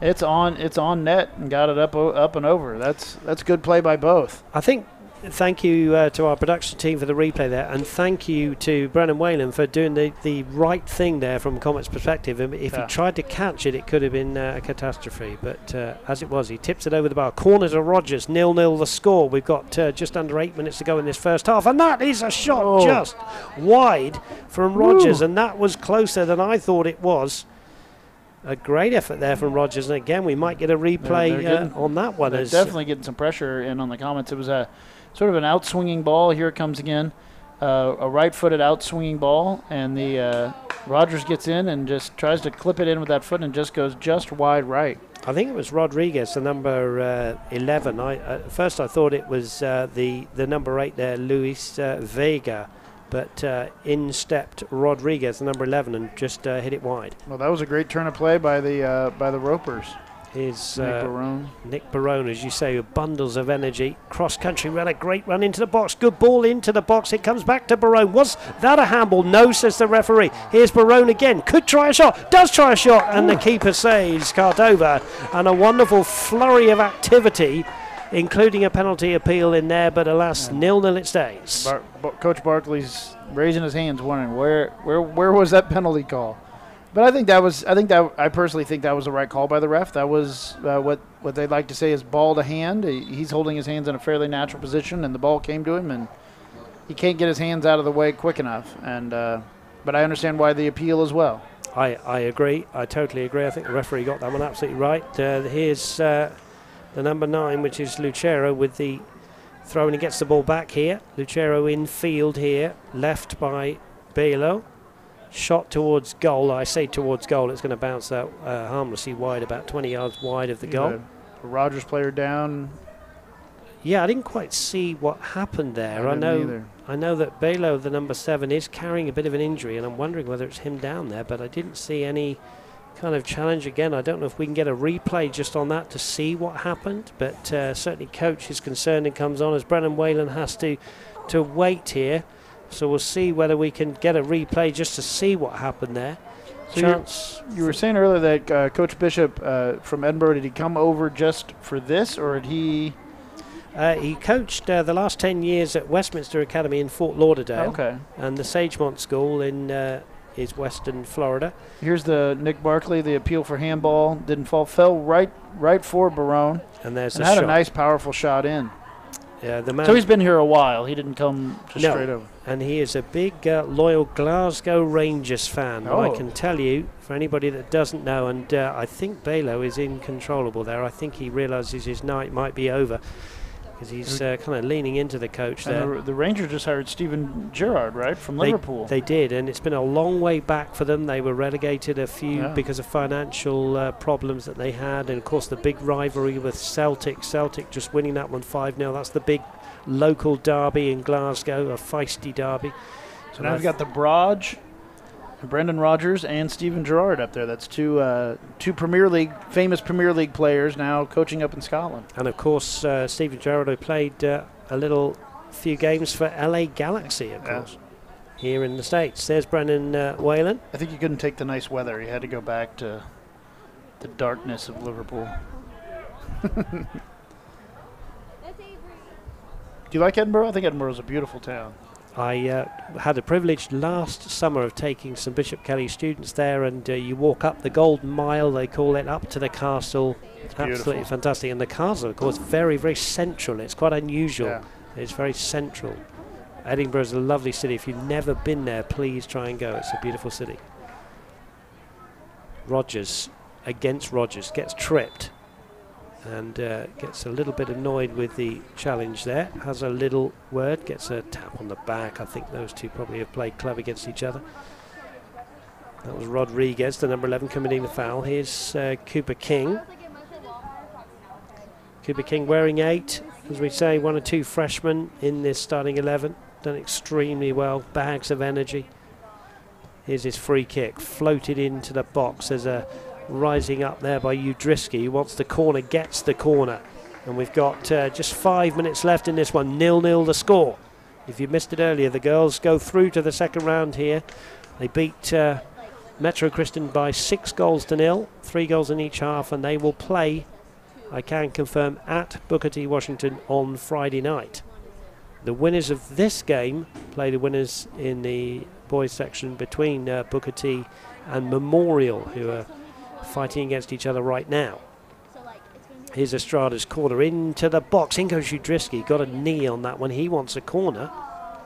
It's on net and got it up and over. That's good play by both. I think. Thank you to our production team for the replay there, and thank you to Brennan Whalen for doing the right thing there from Comet's perspective. If he tried to catch it, it could have been a catastrophe, but as it was, he tips it over the bar. Corner to Rogers, 0-0 the score. We've got just under 8 minutes to go in this first half, and that is a shot just wide from Rogers, and that was closer than I thought it was. A great effort there from Rogers, and again, we might get a replay on that one. They're definitely getting some pressure in on the Comets. It was a sort of an outswinging ball. Here it comes again, a right-footed outswinging ball, and the Rogers gets in and just tries to clip it in with that foot and just goes just wide right. I think it was Rodriguez, the number 11. At first I thought it was the number 8 there, Luis Vega, but in stepped Rodriguez, the number 11, and just hit it wide. Well, that was a great turn of play by the Ropers. Is Nick Barone, as you say, with bundles of energy. Cross-country run, a great run into the box. Good ball into the box. It comes back to Barone. Was that a handball? No, says the referee. Here's Barone again. Could try a shot. Does try a shot. And the keeper saves Cardova. And a wonderful flurry of activity, including a penalty appeal in there. But alas, 0-0 it stays. Coach Barkley's raising his hands, wondering where was that penalty call. But I personally think that was the right call by the ref. That was what they like to say is ball to hand. He's holding his hands in a fairly natural position, and the ball came to him, and he can't get his hands out of the way quick enough. And but I understand why the appeal as well. I agree. I totally agree. I think the referee got that one absolutely right. Here's the number 9, which is Lucero, with the throw, and he gets the ball back here. Lucero in field here, left by Belo. Shot towards goal. I say towards goal. It's going to bounce out harmlessly wide, about 20 yards wide of the goal. The Rogers player down. Yeah, I didn't quite see what happened there. I know that Belo, the number 7, is carrying a bit of an injury, and I'm wondering whether it's him down there, but I didn't see any kind of challenge again. I don't know if we can get a replay just on that to see what happened, but certainly coach is concerned and comes on as Brennan Whalen has to wait here. So we'll see whether we can get a replay just to see what happened there. So you were saying earlier that Coach Bishop from Edinburgh, did he come over just for this, or did he? He coached the last 10 years at Westminster Academy in Fort Lauderdale. Okay. And the Sagemont School in is Western Florida. Here's the Nick Barkley, the appeal for handball. Didn't fall. Fell right for Barone. And there's and the had shot. A nice, powerful shot in. Yeah, the man. So he's been here a while. He didn't come just straight over. And he is a big, loyal Glasgow Rangers fan. Oh. I can tell you, for anybody that doesn't know, and I think Belo is incontrollable there. I think he realises his night might be over, because he's kind of leaning into the coach there. And the Rangers just hired Stephen Gerrard, right, from Liverpool. They did, and it's been a long way back for them. They were relegated because of financial problems that they had, and of course the big rivalry with Celtic. Celtic just winning that one 5-0. That's the big local derby in Glasgow, a feisty derby. So now we've got the Brodge, Brendan Rodgers, and Stephen Gerrard up there. That's two famous Premier League players now coaching up in Scotland. And of course, Stephen Gerrard, who played a few games for LA Galaxy, of course, here in the States. There's Brennan Whalen. I think he couldn't take the nice weather. He had to go back to the darkness of Liverpool. Do you like Edinburgh? I think Edinburgh's a beautiful town. I had the privilege last summer of taking some Bishop Kelly students there, and you walk up the Golden Mile, they call it, up to the castle. It's absolutely beautiful. Fantastic. And the castle, of course, very, very central. It's quite unusual. Yeah. It's very central. Edinburgh is a lovely city. If you've never been there, please try and go. It's a beautiful city. Rogers against Rogers, gets tripped and gets a little bit annoyed with the challenge there. Has a little word, gets a tap on the back. I think those two probably have played club against each other. That was Rodriguez, the number 11, committing the foul. Here's Cooper King. Cooper King wearing 8, as we say, 1 or 2 freshmen in this starting 11. Done extremely well, bags of energy. Here's his free kick, floated into the box. There's a rising up there by Udriski, who wants the corner, gets the corner. And we've got just 5 minutes left in this one, 0-0 the score. If you missed it earlier, the girls go through to the second round here. They beat Metro Christian by 6-0, 3 goals in each half, and they will play, I can confirm, at Booker T. Washington on Friday night. The winners of this game play the winners in the boys section between Booker T and Memorial, who are fighting against each other right now. Here's Estrada's corner into the box. In goes Udriski, got a knee on that one. He wants a corner.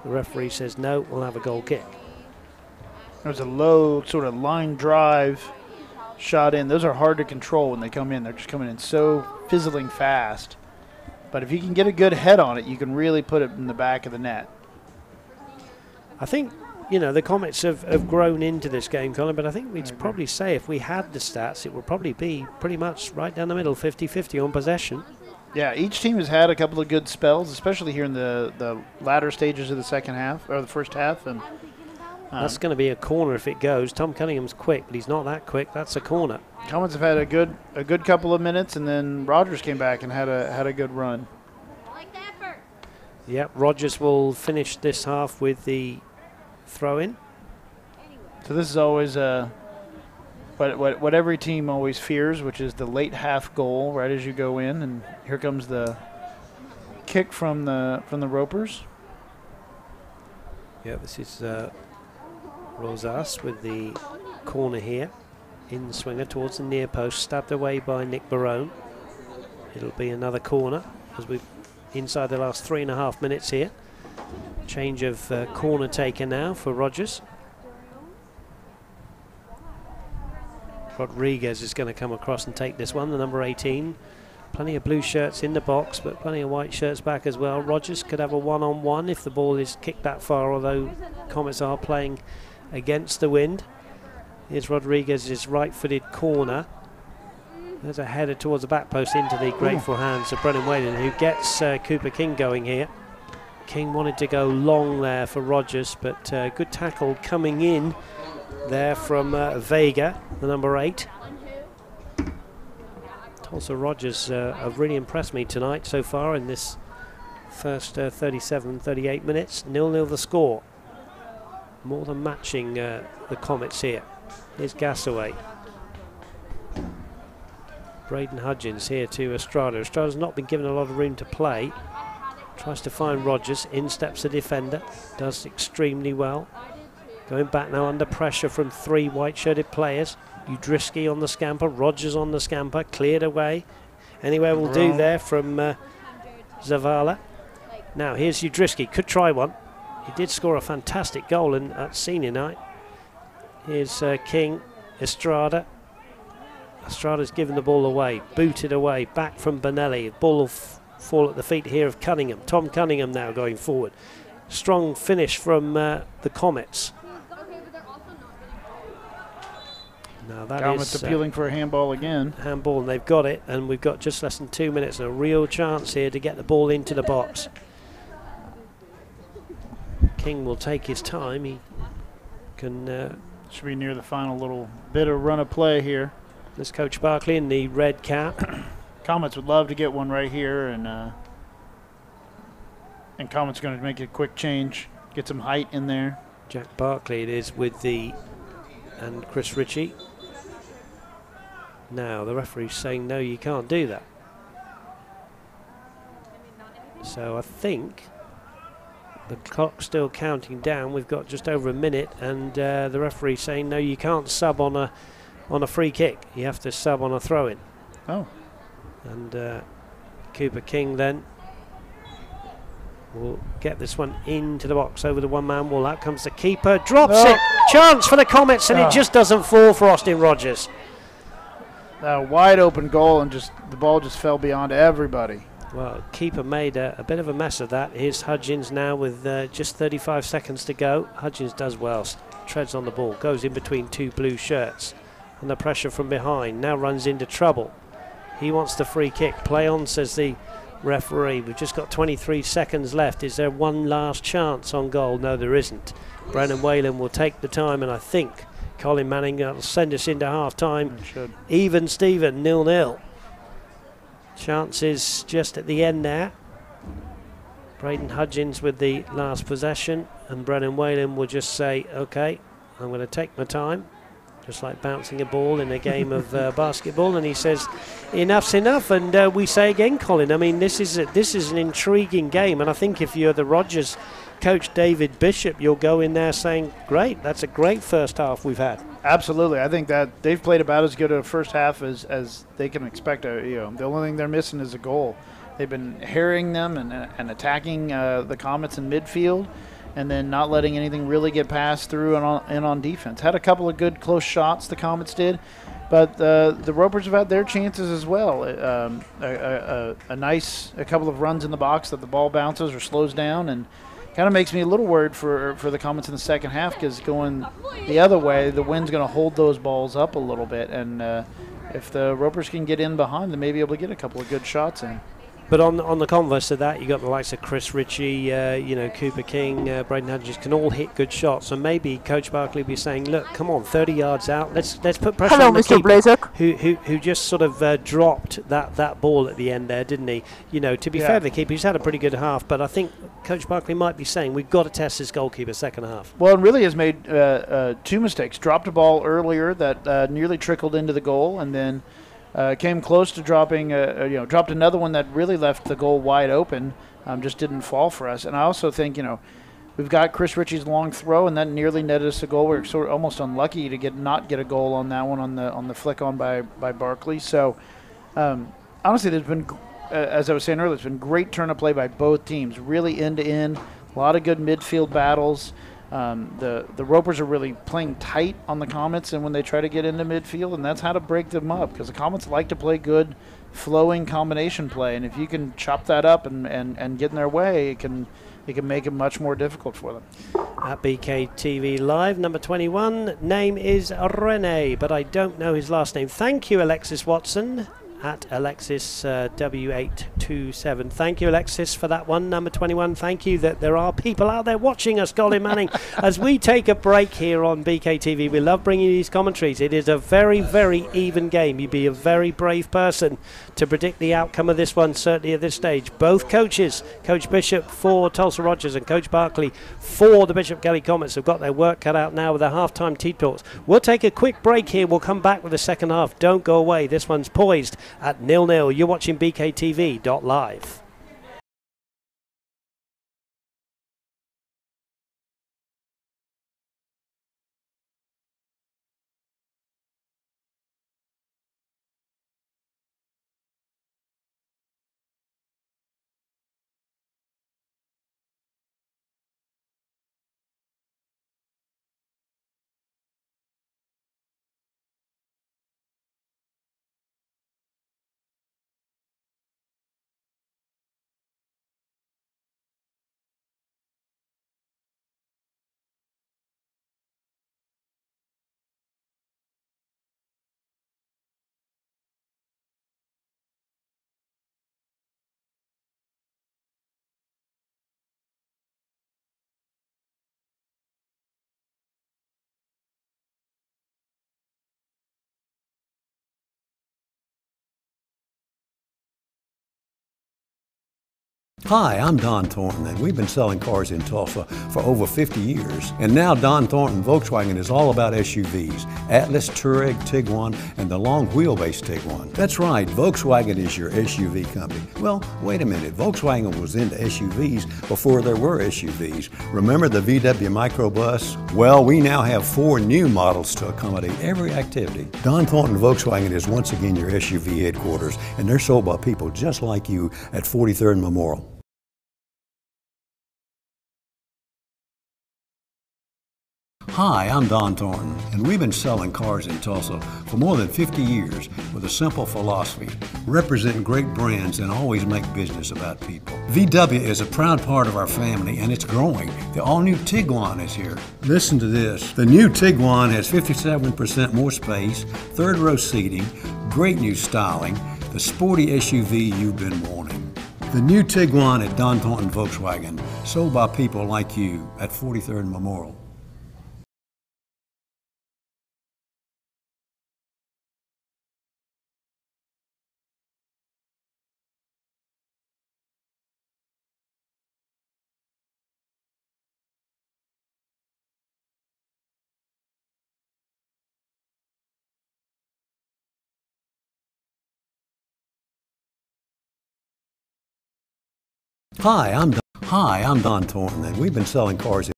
The referee says no, we'll have a goal kick. There's a low sort of line drive shot in. Those are hard to control when they come in. They're just coming in so fizzling fast. But if you can get a good head on it, you can really put it in the back of the net. I think, you know, the Comets have grown into this game, Colin, but I think we'd probably say if we had the stats, it would probably be pretty much right down the middle, 50-50 on possession. Yeah, each team has had a couple of good spells, especially here in the latter stages of the second half, or the first half. And that's going to be a corner if it goes. Tom Cunningham's quick, but he's not that quick. That's a corner. Comets have had a good couple of minutes, and then Rogers came back and had a good run. Yep, Rogers will finish this half with the throw-in. So this is always what every team always fears, which is the late half goal right as you go in, and here comes the kick from the Ropers. Yeah, this is Rosas with the corner here. In the swinger towards the near post, stabbed away by Nick Barone. It'll be another corner as we're inside the last 3.5 minutes here. Change of corner taker now for Rogers. Rodriguez is going to come across and take this one, the number 18. Plenty of blue shirts in the box, but plenty of white shirts back as well. Rogers could have a one-on-one if the ball is kicked that far, although Comets are playing against the wind. Here's Rodriguez's right-footed corner. There's a header towards the back post into the grateful hands of Brennan Whalen, who gets Cooper King going here. King wanted to go long there for Rogers, but good tackle coming in there from Vega, the number 8. Tulsa Rogers have really impressed me tonight so far in this first 37-38 minutes. 0-0 the score. More than matching the Comets here. Here's Gasaway. Braden Hudgens here to Estrada. Estrada's not been given a lot of room to play. Tries to find Rogers. In steps the defender. Does extremely well. Going back now under pressure from 3 white-shirted players. Udriski on the scamper. Rogers on the scamper. Cleared away. Anywhere will do there from Zavala. Now here's Udriski. Could try one. He did score a fantastic goal at senior night. Here's King. Estrada. Estrada's given the ball away. Booted away. Back from Bonelli. Ball will fall at the feet here of Cunningham. Tom Cunningham now going forward. Strong finish from the Comets. Now that Comets appealing for a handball again. Handball, and they've got it, and we've got just less than 2 minutes and a real chance here to get the ball into the box. King will take his time. He can should be near the final little bit of run of play here. This Coach Barkley in the red cap. Comets would love to get one right here, and Comets going to make a quick change, get some height in there. Jack Barkley it is with and Chris Ritchie. Now the referee's saying no, you can't do that. So I think the clock's still counting down. We've got just over a minute, and the referee's saying no, you can't sub on a free kick. You have to sub on a throw-in. Oh. And Cooper King then will get this one into the box over the one-man wall. Out comes the keeper, drops it. Chance for the Comets, and it just doesn't fall for Austin Rogers. A wide open goal, and the ball just fell beyond everybody. Well, keeper made a bit of a mess of that. Here's Hudgens now with just 35 seconds to go. Hudgens does well, treads on the ball, goes in between 2 blue shirts. Under pressure from behind, now runs into trouble. He wants the free kick. Play on, says the referee. We've just got 23 seconds left. Is there one last chance on goal? No, there isn't. Brennan Whalen will take the time, and I think Colin Manning will send us into half-time. Even Steven, 0-0. Chances just at the end there. Braden Hudgens with the last possession, and Brennan Whalen will just say, okay, I'm going to take my time, just like bouncing a ball in a game of basketball, and he says enough's enough. And we say again, Colin, I mean, this is an intriguing game, and I think if you're the Rogers coach David Bishop, you'll go in there saying, great, that's a great first half we've had. Absolutely. I think that they've played about as good a first half as they can expect. The only thing they're missing is a goal. They've been harrying them and attacking the Comets in midfield, and then not letting anything really get passed through and on defense. Had a couple of good close shots, the Comets did, but the Ropers have had their chances as well. A couple of runs in the box that the ball bounces or slows down, and kind of makes me a little worried for the Comets in the second half, because going the other way, the wind's going to hold those balls up a little bit, and if the Ropers can get in behind, they may be able to get a couple of good shots in. But on the converse of that, you got the likes of Chris Ritchie, Cooper King, Braden Hudgens can all hit good shots. So maybe Coach Barkley will be saying, "Look, come on, 30 yards out. Let's put pressure on the Mr. keeper." Blazek. Who just sort of dropped that ball at the end there, didn't he? To be fair to the keeper, he's had a pretty good half. But I think Coach Barkley might be saying we've got to test this goalkeeper second half. Well, it really has made two mistakes. Dropped a ball earlier that nearly trickled into the goal, and then came close to dropping, dropped another one that really left the goal wide open, just didn't fall for us. And I also think, we've got Chris Ritchie's long throw, and that nearly netted us a goal. We're sort of almost unlucky to not get a goal on that one on the flick on by Barkley. So, honestly, there's been, as I was saying earlier, it's been great turn of play by both teams, really end to end, a lot of good midfield battles. The Ropers are really playing tight on the Comets, and when they try to get into midfield, and that's how to break them up, because the Comets like to play good flowing combination play, and if you can chop that up and get in their way, it can make it much more difficult for them. At BKTV Live, number 21, name is Rene, but I don't know his last name. Thank you, Alexis Watson. At Alexis W827. Thank you, Alexis, for that one. Number 21, thank you that there are people out there watching us, Colin Manning. As we take a break here on BKTV, we love bringing you these commentaries. It is a very, very even game. You'd be a very brave person to predict the outcome of this one, certainly at this stage. Both coaches, Coach Bishop for Tulsa Rogers and Coach Barkley for the Bishop Kelly Comets, have got their work cut out now with their halftime tee talks. We'll take a quick break here. We'll come back with the second half. Don't go away. This one's poised at 0-0. You're watching BKTV.live. Hi, I'm Don Thornton, and we've been selling cars in Tulsa for over 50 years. And now Don Thornton Volkswagen is all about SUVs, Atlas, Touareg, Tiguan, and the long wheelbase Tiguan. That's right, Volkswagen is your SUV company. Well, wait a minute, Volkswagen was into SUVs before there were SUVs. Remember the VW microbus? Well, we now have 4 new models to accommodate every activity. Don Thornton Volkswagen is once again your SUV headquarters, and they're sold by people just like you at 43rd Memorial. Hi, I'm Don Thornton, and we've been selling cars in Tulsa for more than 50 years with a simple philosophy: represent great brands and always make business about people. VW is a proud part of our family, and it's growing. The all-new Tiguan is here. Listen to this. The new Tiguan has 57% more space, third-row seating, great new styling, the sporty SUV you've been wanting. The new Tiguan at Don Thornton Volkswagen, sold by people like you at 43rd Memorial. Hi, I'm Don Thornton, and we've been selling cars.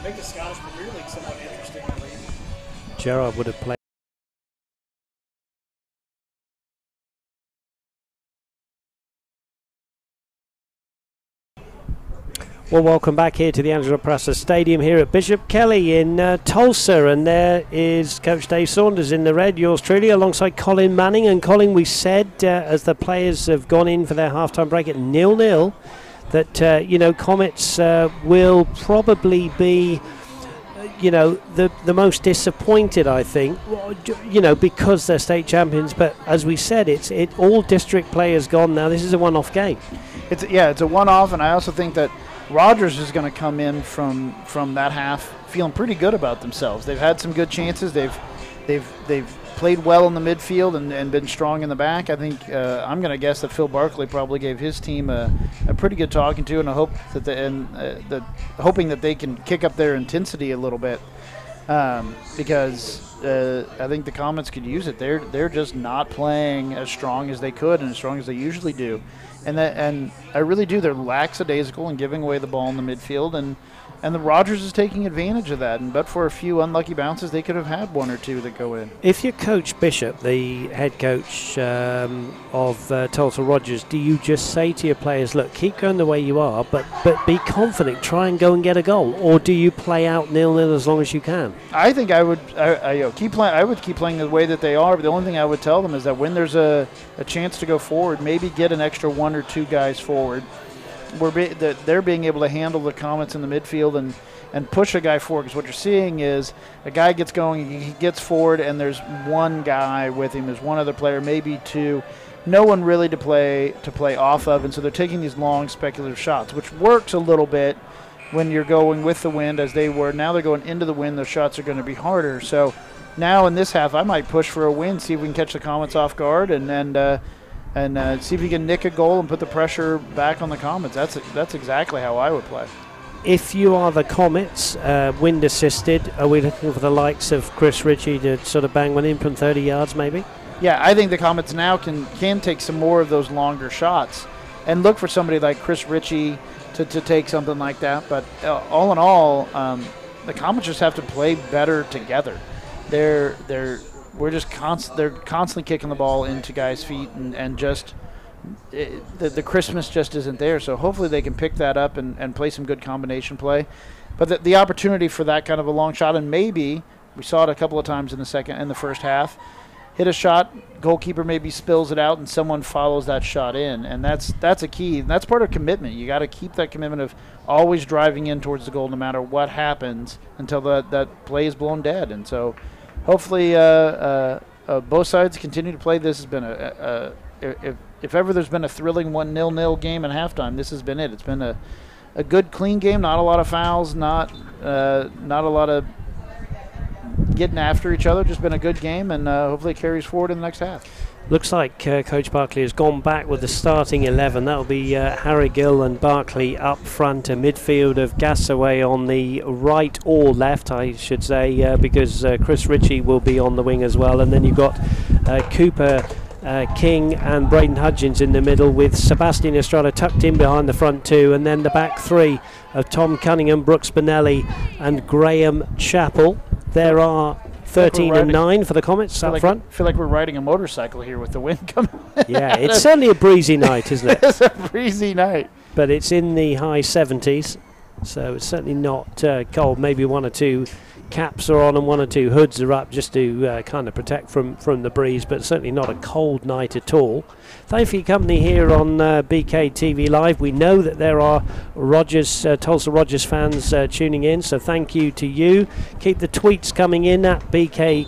Make the Scottish Premier League somewhat interesting. Gerard would have played. Well, welcome back here to the Angelo Prassa Stadium here at Bishop Kelly in Tulsa, and there is Coach Dave Saunders in the red, yours truly, alongside Colin Manning. And Colin, we said as the players have gone in for their halftime break at 0-0 that Comets will probably be the most disappointed, I think, because they're state champions. But as we said, it's all district players gone now. This is a one-off game. It's a one-off, and I also think that Rogers is going to come in from that half feeling pretty good about themselves. They've had some good chances. They've played well in the midfield and been strong in the back. I think I'm going to guess that Phil Barkley probably gave his team a pretty good talking to, and I hope that hoping that they can kick up their intensity a little bit, because I think the Comets could use it. They're just not playing as strong as they could and as strong as they usually do, and I really do. They're lackadaisical and giving away the ball in the midfield, and the Rogers is taking advantage of that. And but for a few unlucky bounces, they could have had one or two that go in. If you're Coach Bishop, the head coach of Tulsa Rogers, do you just say to your players, look, keep going the way you are, but be confident, try and go and get a goal? Or do you play out 0-0 as long as you can? I think I would keep playing. I would keep playing the way that they are. But the only thing I would tell them is that when there's a chance to go forward, maybe get an extra one or two guys forward. They're being able to handle the Comets in the midfield and push a guy forward, because what you're seeing is a guy gets going, he gets forward, and there's one guy with him, there's one other player, maybe two, no one really to play off of, and so they're taking these long speculative shots, which works a little bit when you're going with the wind as they were. Now they're going into the wind, those shots are going to be harder. So now in this half, I might push for a win, see if we can catch the Comets off guard, and see if we can nick a goal and put the pressure back on the Comets. That's exactly how I would play. If you are the Comets, wind assisted, are we looking for the likes of Chris Ritchie to sort of bang one in from 30 yards maybe? Yeah, I think the Comets now can take some more of those longer shots and look for somebody like Chris Ritchie to take something like that. But all in all, the Comets just have to play better together. They're constantly kicking the ball into guys' feet, and just the Christmas just isn't there. So hopefully they can pick that up and play some good combination play. But the opportunity for that kind of a long shot, and maybe we saw it a couple of times in the first half, hit a shot, goalkeeper maybe spills it out, and someone follows that shot in, and that's a key. And that's part of commitment. You got to keep that commitment of always driving in towards the goal, no matter what happens, until that play is blown dead. And so hopefully both sides continue to play. This has been if ever there's been a thrilling 1-0 game at halftime, this has been it. It's been a good, clean game. Not a lot of fouls. Not a lot of getting after each other. Just been a good game, and hopefully it carries forward in the next half. Looks like Coach Barkley has gone back with the starting 11. That'll be Harry Gill and Barkley up front, a midfield of Gassaway on the right or left, I should say, because Chris Ritchie will be on the wing as well. And then you've got Cooper, King and Braden Hudgens in the middle, with Sebastian Estrada tucked in behind the front two, and then the back three of Tom Cunningham, Brooks Benelli and Graham Chappell. There are 13 and 9 for the Comets up front. I feel like we're riding a motorcycle here with the wind coming. Yeah, it's certainly a breezy night, isn't it? It's a breezy night. But it's in the high 70s, so it's certainly not cold. Maybe one or two caps are on and one or two hoods are up just to kind of protect from the breeze, but certainly not a cold night at all. Thank you for your company here on BK TV Live. We know that there are Tulsa Rogers fans tuning in, so thank you to you. Keep the tweets coming in at BK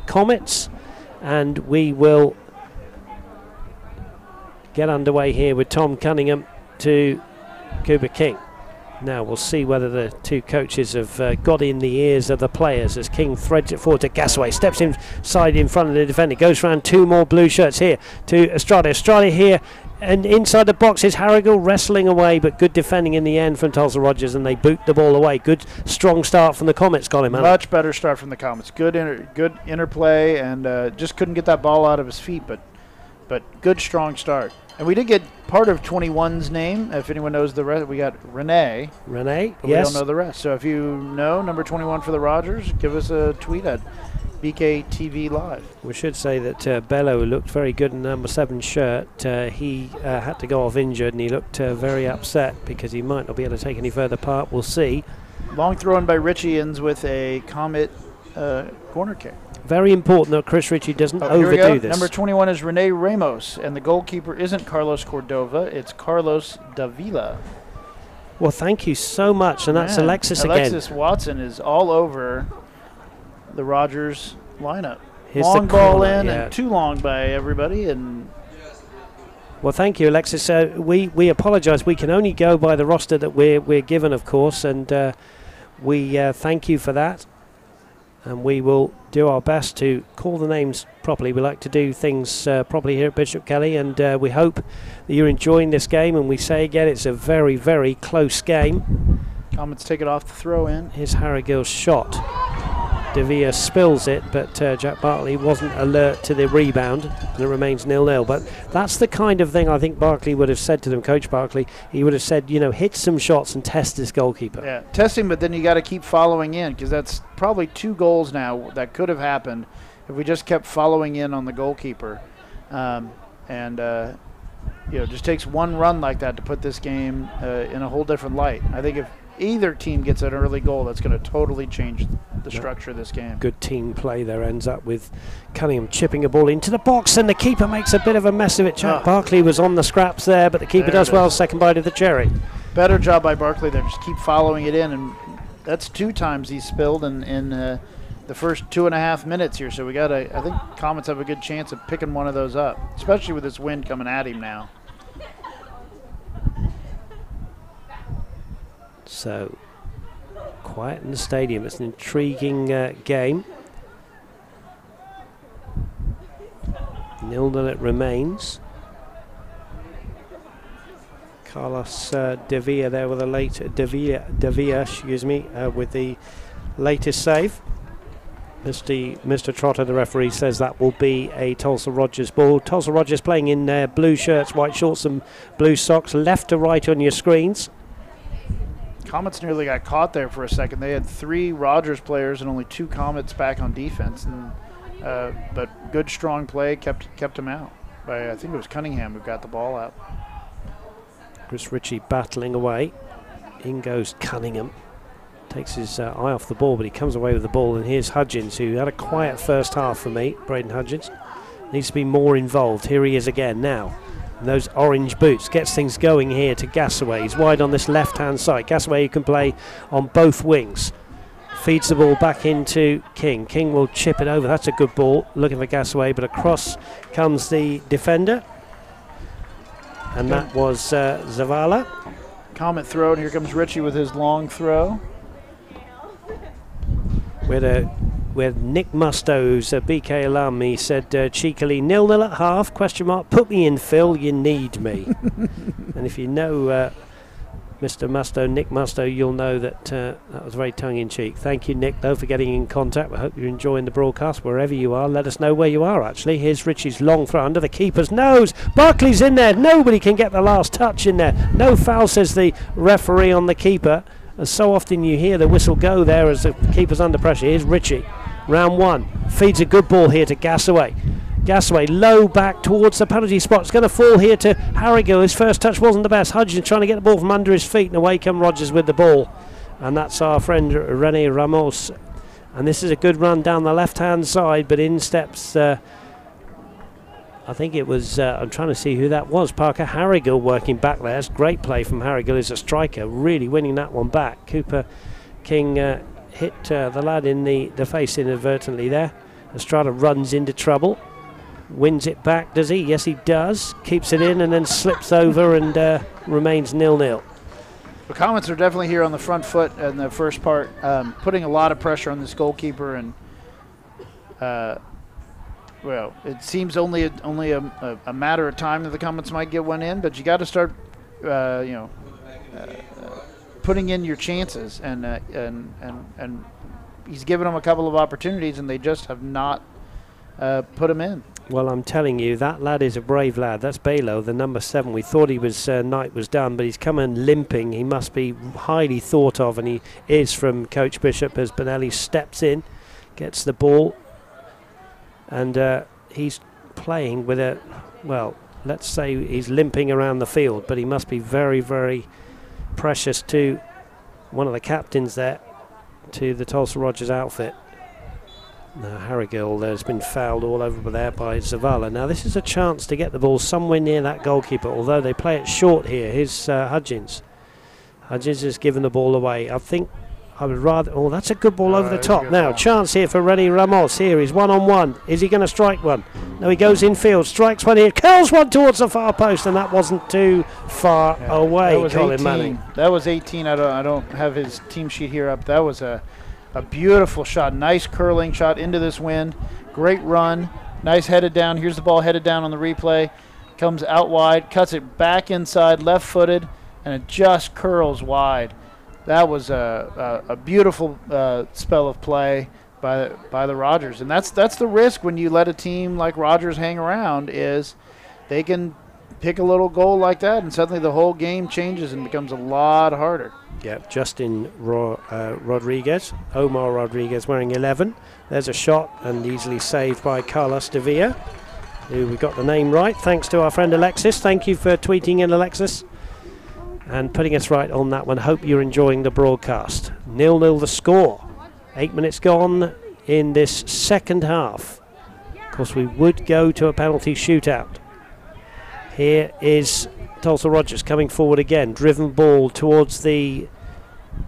Comets, and we will get underway here with Tom Cunningham to Cooper King. Now we'll see whether the two coaches have got in the ears of the players as King threads it forward to Gassaway, steps inside in front of the defender, goes round two more blue shirts here to Estrada. Estrada here, and inside the box is Harrigal wrestling away, but good defending in the end from Tulsa Rogers, and they boot the ball away. Good strong start from the Comets, Colin. Much better start from the Comets. Good interplay, and just couldn't get that ball out of his feet, but good strong start. And we did get part of 21's name. If anyone knows the rest, we got Renee. Renee, but yes. We don't know the rest. So if you know number 21 for the Rogers, give us a tweet at BK TV Live. We should say that Bello looked very good in the number 7 shirt. He had to go off injured, and he looked very upset because he might not be able to take any further part. We'll see. Long throw in by Ritchie ends with a Comet corner kick. Very important that Chris Ritchie doesn't overdo this. Number 21 is Rene Ramos, and the goalkeeper isn't Carlos Cordova, it's Carlos Davila. Well, thank you so much, and that's Alexis again. Alexis Watson is all over the Rogers lineup. Here's long the ball corner, in, and too long by everybody. And well, thank you, Alexis. We apologise. We can only go by the roster that we're given, of course, and we thank you for that. And we will do our best to call the names properly. We like to do things properly here at Bishop Kelly, and we hope that you're enjoying this game. And we say again, it's a very, very close game. Comets take it off the throw in. Here's Harrigill's shot. De Villa spills it, but Jack Barkley wasn't alert to the rebound, and it remains 0-0. But that's the kind of thing I think Barkley would have said to them, Coach Barkley. He would have said, you know, hit some shots and test this goalkeeper. Yeah, testing, but then you got to keep following in, because that's probably 2 goals now that could have happened if we just kept following in on the goalkeeper. You know, it just takes one run like that to put this game in a whole different light. I think if either team gets an early goal, that's going to totally change the structure of this game. Good team play there. Ends up with Cunningham chipping a ball into the box, and the keeper makes a bit of a mess of it. Jack Barkley was on the scraps there, but the keeper does well. Second bite of the cherry. Better job by Barkley there. Just keep following it in, and that's 2 times he's spilled in the first 2.5 minutes here. So we got I think Comets have a good chance of picking one of those up, especially with this wind coming at him now. So, quiet in the stadium. It's an intriguing game. 0-0 it remains. Carlos De Villa there with a late De Villa, excuse me, with the latest save. Mr. Trotter, the referee, says that will be a Tulsa Rogers ball. Tulsa Rogers playing in their blue shirts, white shorts and blue socks, left to right on your screens. Comets nearly got caught there for a second. They had 3 Rogers players and only 2 Comets back on defense, and but good strong play kept them out. I think it was Cunningham who got the ball out. Chris Ritchie battling away. In goes Cunningham. Takes his eye off the ball, but he comes away with the ball. And here's Hudgens, who had a quiet first half for me. Braden Hudgens needs to be more involved. Here he is again now. And those orange boots gets things going here to Gassaway. He's wide on this left-hand side. Gassaway, who can play on both wings. Feeds the ball back into King. King will chip it over. That's a good ball. Looking for Gassaway, but across comes the defender. And that was Zavala. Comet throw, and here comes Ritchie with his long throw. With Nick Musto, who's a BK alum, he said cheekily, 0-0 at half, question mark, put me in, Phil, you need me. And if you know Mr. Musto, Nick Musto, you'll know that that was very tongue-in-cheek. Thank you, Nick, though, for getting in contact. I hope you're enjoying the broadcast wherever you are. Let us know where you are, actually. Here's Ritchie's long throw under the keeper's nose. Barkley's in there. Nobody can get the last touch in there. No foul, says the referee on the keeper. As so often you hear the whistle go there as the keeper's under pressure. Here's Ritchie. Round 1. Feeds a good ball here to Gassaway. Gassaway low back towards the penalty spot. It's going to fall here to Harrigill. His first touch wasn't the best. Hudgens trying to get the ball from under his feet, and away come Rogers with the ball. And that's our friend Rene Ramos. And this is a good run down the left-hand side, but in steps, I think it was, I'm trying to see who that was. Parker Harrigill working back there. It's great play from Harrigill as a striker, really winning that one back. Cooper King hit the lad in the face inadvertently there. Estrada runs into trouble. Wins it back, does he? Yes, he does. Keeps it in and then slips over and remains 0-0. The Comets are definitely here on the front foot in the first part, putting a lot of pressure on this goalkeeper. And, well, it seems only a matter of time that the Comets might get one in, but you got to start, putting in your chances. And he's given them a couple of opportunities, and they just have not put them in. Well, I'm telling you, that lad is a brave lad. That's Balo, the number 7. We thought he was night was done, but he's coming limping. He must be highly thought of, and he is from Coach Bishop as Benelli steps in, gets the ball, and he's playing with a, well, let's say he's limping around the field, but he must be very, very precious to one of the captains there, to the Tulsa Rogers outfit. Now Harrigill has been fouled all over there by Zavala. Now this is a chance to get the ball somewhere near that goalkeeper, although they play it short here. Here's Hudgens. Hudgens has given the ball away. I think I would rather... Oh, that's a good ball over the top. Now, chance here for Rene Ramos. Here he's one-on-one. Is he going to strike one? No, he goes infield, strikes one here, curls one towards the far post, and that wasn't too far away, Colin Manning. That was 18. I don't have his team sheet here up. That was a beautiful shot, nice curling shot into this wind. Great run, nice headed down. Here's the ball headed down on the replay. Comes out wide, cuts it back inside, left-footed, and it just curls wide. That was a beautiful spell of play. by the Rogers. And that's the risk when you let a team like Rogers hang around, is they can pick a little goal like that and suddenly the whole game changes and becomes a lot harder. Yeah, Justin Rodriguez, Omar Rodriguez wearing 11. There's a shot and easily saved by Carlos de Villa, who we got the name right thanks to our friend Alexis. Thank you for tweeting in, Alexis, and putting us right on that one. Hope you're enjoying the broadcast. 0-0 the score. 8 minutes gone in this second half. Of course, we would go to a penalty shootout. Here is Tulsa Rogers coming forward again. Driven ball towards the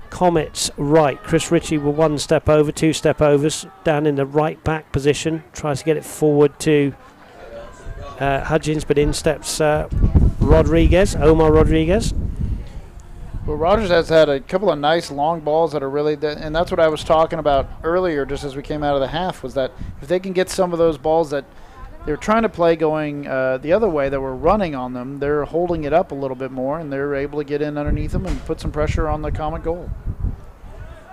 Comets right. Chris Ritchie with 1 step over, 2 step overs. Down in the right back position. Tries to get it forward to Hudgens, but in steps Rodriguez, Omar Rodriguez. Well, Rogers has had a couple of nice long balls that are really, and that's what I was talking about earlier just as we came out of the half, was that if they can get some of those balls that they're trying to play going the other way, that we're running on them, they're holding it up a little bit more, and they're able to get in underneath them and put some pressure on the Comet goal.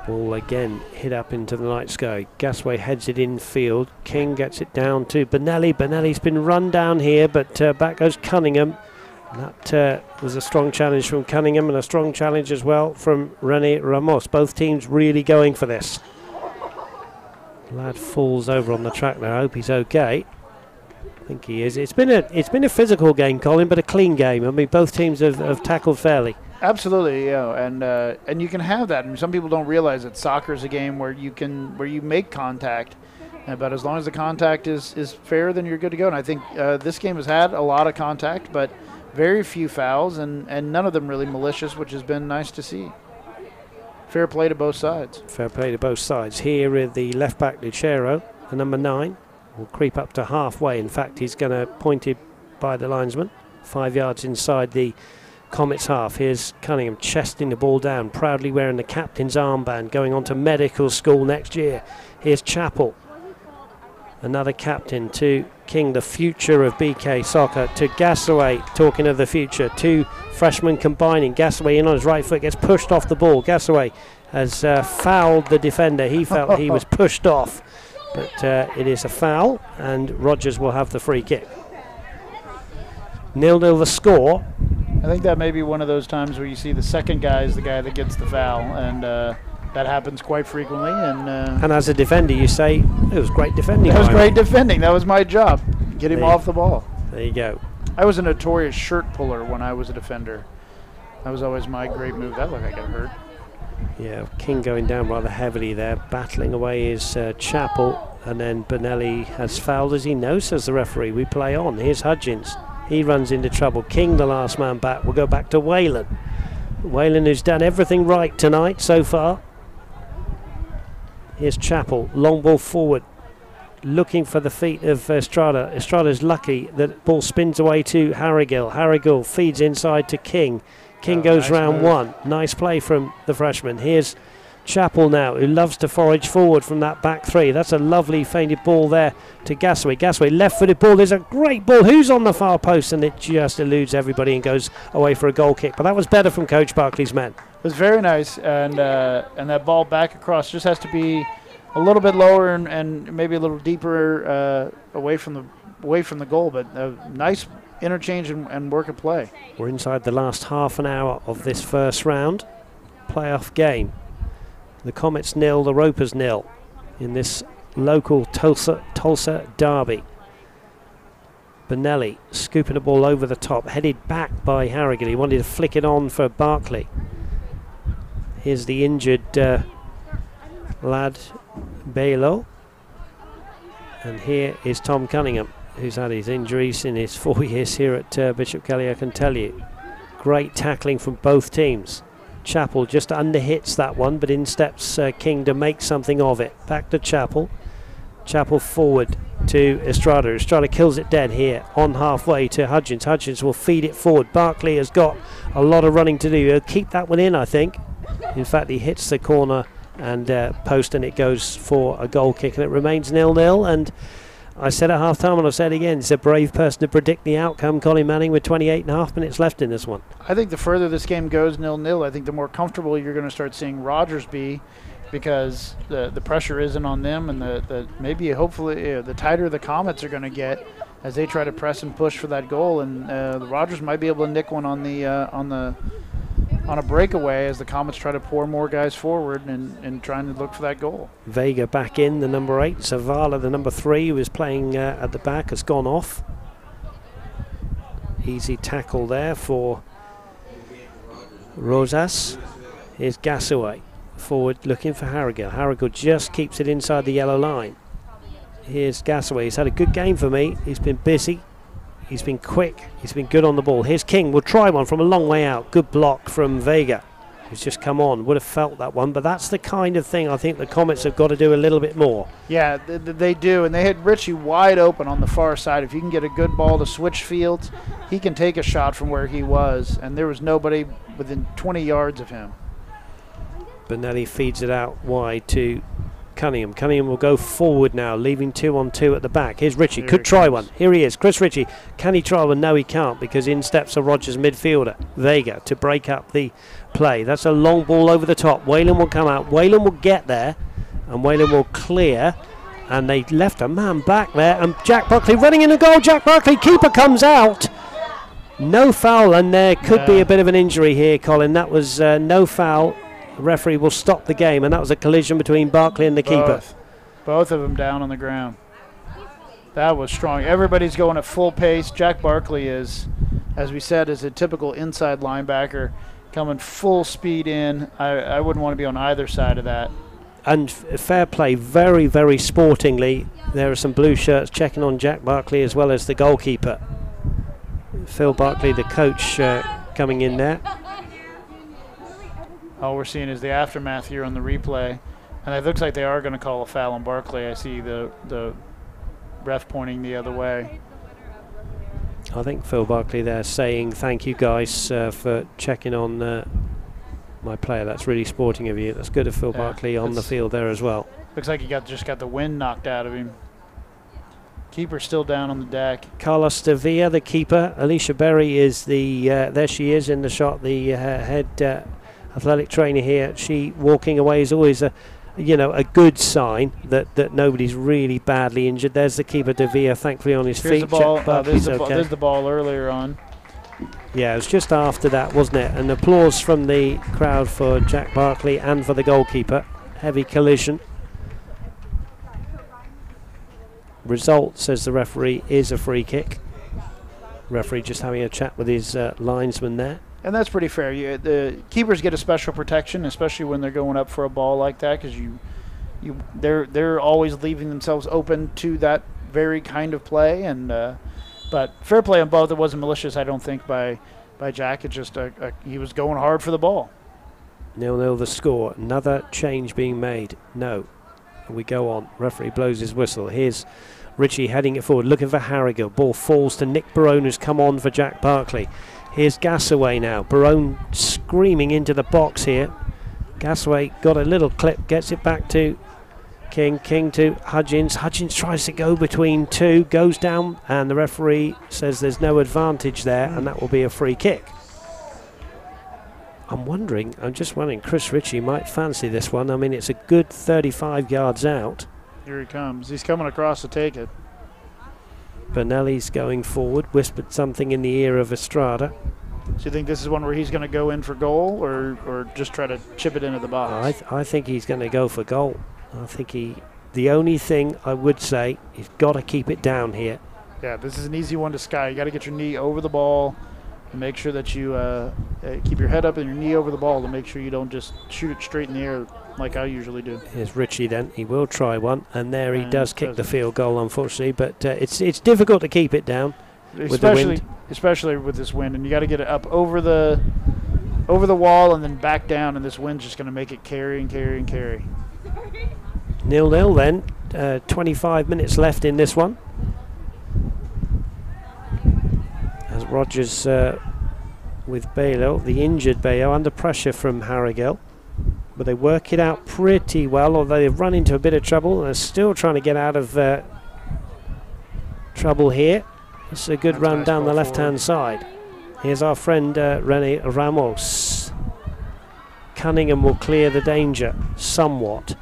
Ball again hit up into the night sky. Gasway heads it infield. King gets it down to Benelli. Benelli's been run down here, but back goes Cunningham. That was a strong challenge from Cunningham and a strong challenge as well from René Ramos. Both teams really going for this. Lad falls over on the track there. I hope he's okay. I think he is. It's been a physical game, Colin, but a clean game. I mean, both teams have tackled fairly. Absolutely, yeah, and you can have that. And some people don't realize that soccer is a game where you make contact, but as long as the contact is fair, then you're good to go. And I think this game has had a lot of contact, but very few fouls, and none of them really malicious, which has been nice to see. Fair play to both sides. Fair play to both sides. Here is the left back, Lucero, the number 9. Will creep up to halfway. In fact, he's going to pointed by the linesman, 5 yards inside the Comets half. Here's Cunningham chesting the ball down, proudly wearing the captain's armband, going on to medical school next year. Here's Chappell, another captain, to King, the future of BK soccer, to Gasaway, talking of the future. 2 freshmen combining. Gasaway in on his right foot, gets pushed off the ball. Gasaway has fouled the defender. He felt he was pushed off, but it is a foul, and Rogers will have the free kick. 0-0 the score. I think that may be one of those times where you see the second guy is the guy that gets the foul, and that happens quite frequently. And as a defender, you say, it was great defending. That was great defending. That was my job. Get him off the ball. There you go. I was a notorious shirt puller when I was a defender. That was always my great move. That looked like I got hurt. Yeah, King going down rather heavily there. Battling away is Chappell, and then Benelli has fouled as he knows, says the referee. We play on. Here's Hudgens. He runs into trouble. King, the last man back, will go back to Whalen. Whalen, who's done everything right tonight so far. Here's Chappell, long ball forward, looking for the feet of Estrada. Estrada's lucky that ball spins away to Harrigill. Harrigill feeds inside to King. King goes nice round move. 1. Nice play from the freshman. Here's Chappell now, who loves to forage forward from that back 3. That's a lovely feinted ball there to Gasaway. Gasaway, left-footed ball. There's a great ball. Who's on the far post? And it just eludes everybody and goes away for a goal kick. But that was better from Coach Barkley's men. It was very nice, and that ball back across just has to be a little bit lower and maybe a little deeper away from the goal. But a nice interchange and work of play. We're inside the last half an hour of this first round playoff game. The Comets 0, the Ropers 0 in this local Tulsa derby. Benelli scooping the ball over the top, headed back by Harrigan. He wanted to flick it on for Barkley. Here's the injured lad Balo. And here is Tom Cunningham, who's had his injuries in his 4 years here at Bishop Kelly, I can tell you. Great tackling from both teams. Chappell just underhits that one, but in steps King to make something of it. Back to Chappell. Chappell forward to Estrada. Estrada kills it dead here on halfway to Hudgens. Hudgens will feed it forward. Barkley has got a lot of running to do. He'll keep that one in, I think. In fact, he hits the corner and post, and it goes for a goal kick, and it remains 0-0. And I said at half-time, and I've said again, it's a brave person to predict the outcome, Colin Manning, with 28.5 minutes left in this one. I think the further this game goes 0-0, I think the more comfortable you're going to start seeing Rogers be because the pressure isn't on them, and maybe hopefully the tighter the Comets are going to get as they try to press and push for that goal, and the Rogers might be able to nick one on a breakaway as the Comets try to pour more guys forward and trying to look for that goal. Vega back in, the number 8. Zavala, the number 3, who was playing at the back, has gone off. Easy tackle there for Rosas. Here's Gasaway forward looking for Harrigal. Harrigal just keeps it inside the yellow line. Here's Gasaway. He's had a good game for me. He's been busy. He's been quick. He's been good on the ball. Here's King. We'll try one from a long way out. Good block from Vega, who's just come on. Would have felt that one, but that's the kind of thing I think the Comets have got to do a little bit more. Yeah, they do, and they had Richie wide open on the far side. If you can get a good ball to switch fields, he can take a shot from where he was, and there was nobody within 20 yards of him. Benelli feeds it out wide to Cunningham. Cunningham will go forward now, leaving 2-on-2 at the back. Here's Ritchie. Could try one. Here he is. Chris Ritchie. Can he try one? No, he can't, because in steps a Rogers midfielder, Vega, to break up the play. That's a long ball over the top. Whalen will come out. Whalen will get there, and Whalen will clear. And they left a man back there, and Jack Buckley running in the goal. Jack Buckley, keeper comes out. No foul, and there could be a bit of an injury here, Colin. That was no foul. The referee will stop the game, and that was a collision between Barkley and the keeper. Both of them down on the ground. That was strong. Everybody's going at full pace. Jack Barkley is, as we said, is a typical inside linebacker coming full speed in. I wouldn't want to be on either side of that. And fair play, very, very sportingly. There are some blue shirts checking on Jack Barkley as well as the goalkeeper. Phil Barkley, the coach, coming in there. All we're seeing is the aftermath here on the replay. And it looks like they are going to call a foul on Barkley. I see the ref pointing the other way. I think Phil Barkley there saying thank you guys for checking on my player. That's really sporting of you. That's good of Phil Barkley on the field there as well. Looks like he just got the wind knocked out of him. Keeper still down on the deck. Carlos Sevilla, the keeper. Alicia Berry is the there she is in the shot, the head athletic trainer here. She walking away is always a good sign that nobody's really badly injured. There's the keeper, De Villa, thankfully on his feet. There's the ball earlier on. Yeah, it was just after that, wasn't it? And applause from the crowd for Jack Barkley and for the goalkeeper. Heavy collision. Result, says the referee, is a free kick. Referee just having a chat with his linesman there. And that's pretty fair. The keepers get a special protection, especially when they're going up for a ball like that, because they're always leaving themselves open to that very kind of play. And but fair play on both. It wasn't malicious, I don't think, by Jack. It's just he was going hard for the ball. 0-0 the score. Another change being made. No. We go on. Referee blows his whistle. Here's Ritchie heading it forward, looking for Harrigan. Ball falls to Nick Barone, who's come on for Jack Barkley. Here's Gasaway now. Barone screaming into the box here. Gasaway got a little clip, gets it back to King. King to Hudgins. Hudgins tries to go between two, goes down, and the referee says there's no advantage there, and that will be a free kick. I'm just wondering, Chris Ritchie might fancy this one. I mean, it's a good 35 yards out. Here he comes. He's coming across to take it. Benelli's going forward, whispered something in the ear of Estrada. So you think this is one where he's going to go in for goal or just try to chip it into the box? I think he's going to go for goal. I think the only thing I would say, he's got to keep it down here. Yeah, this is an easy one to sky. You got to get your knee over the ball and make sure that you keep your head up and your knee over the ball to make sure you don't just shoot it straight in the air like I usually do. Here's Ritchie then. He will try one, and there he does kick the field goal, unfortunately, but it's difficult to keep it down with the wind. Especially with this wind, and you got to get it up over the wall and then back down, and this wind's just going to make it carry and carry and carry. 0-0 then. 25 minutes left in this one. As Rogers with Bailo, the injured Bailo, under pressure from Harrigal. But they work it out pretty well, although they've run into a bit of trouble and they're still trying to get out of trouble here. It's a good run down the left-hand side. Here's our friend Rene Ramos. Cunningham will clear the danger somewhat.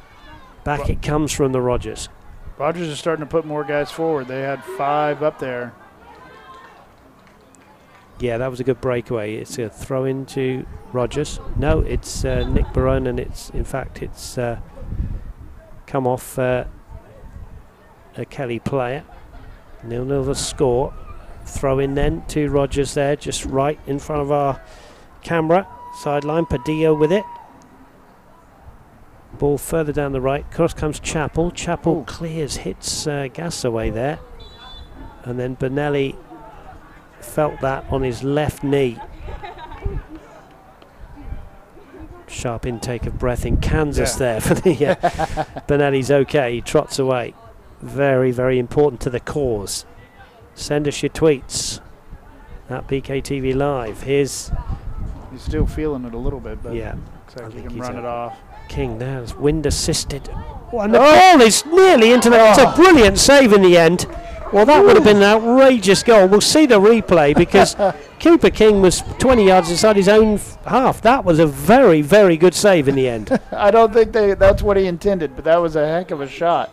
Back it comes from the Rogers. Rogers is starting to put more guys forward. They had 5 up there. Yeah, that was a good breakaway. It's a throw into Rogers. No, it's Nick Barone, and it's come off a Kelly player. 0-0 the score. Throw in then to Rogers there, just right in front of our camera. Sideline, Padillo with it. Ball further down the right. Cross comes Chappell. Chappell clears, hits Gasaway there. And then Benelli felt that on his left knee. Sharp intake of breath in Kansas there for the Benelli's okay. He trots away. Very, very important to the cause. Send us your tweets at BKTV Live. He's still feeling it a little bit, but yeah, looks like he can run it off. King there's wind assisted. Oh, and the ball is nearly into the. It's a brilliant save in the end. Well, that would have been an outrageous goal. We'll see the replay because keeper King was 20 yards inside his own half. That was a very, very good save in the end. I don't think that's what he intended, but that was a heck of a shot.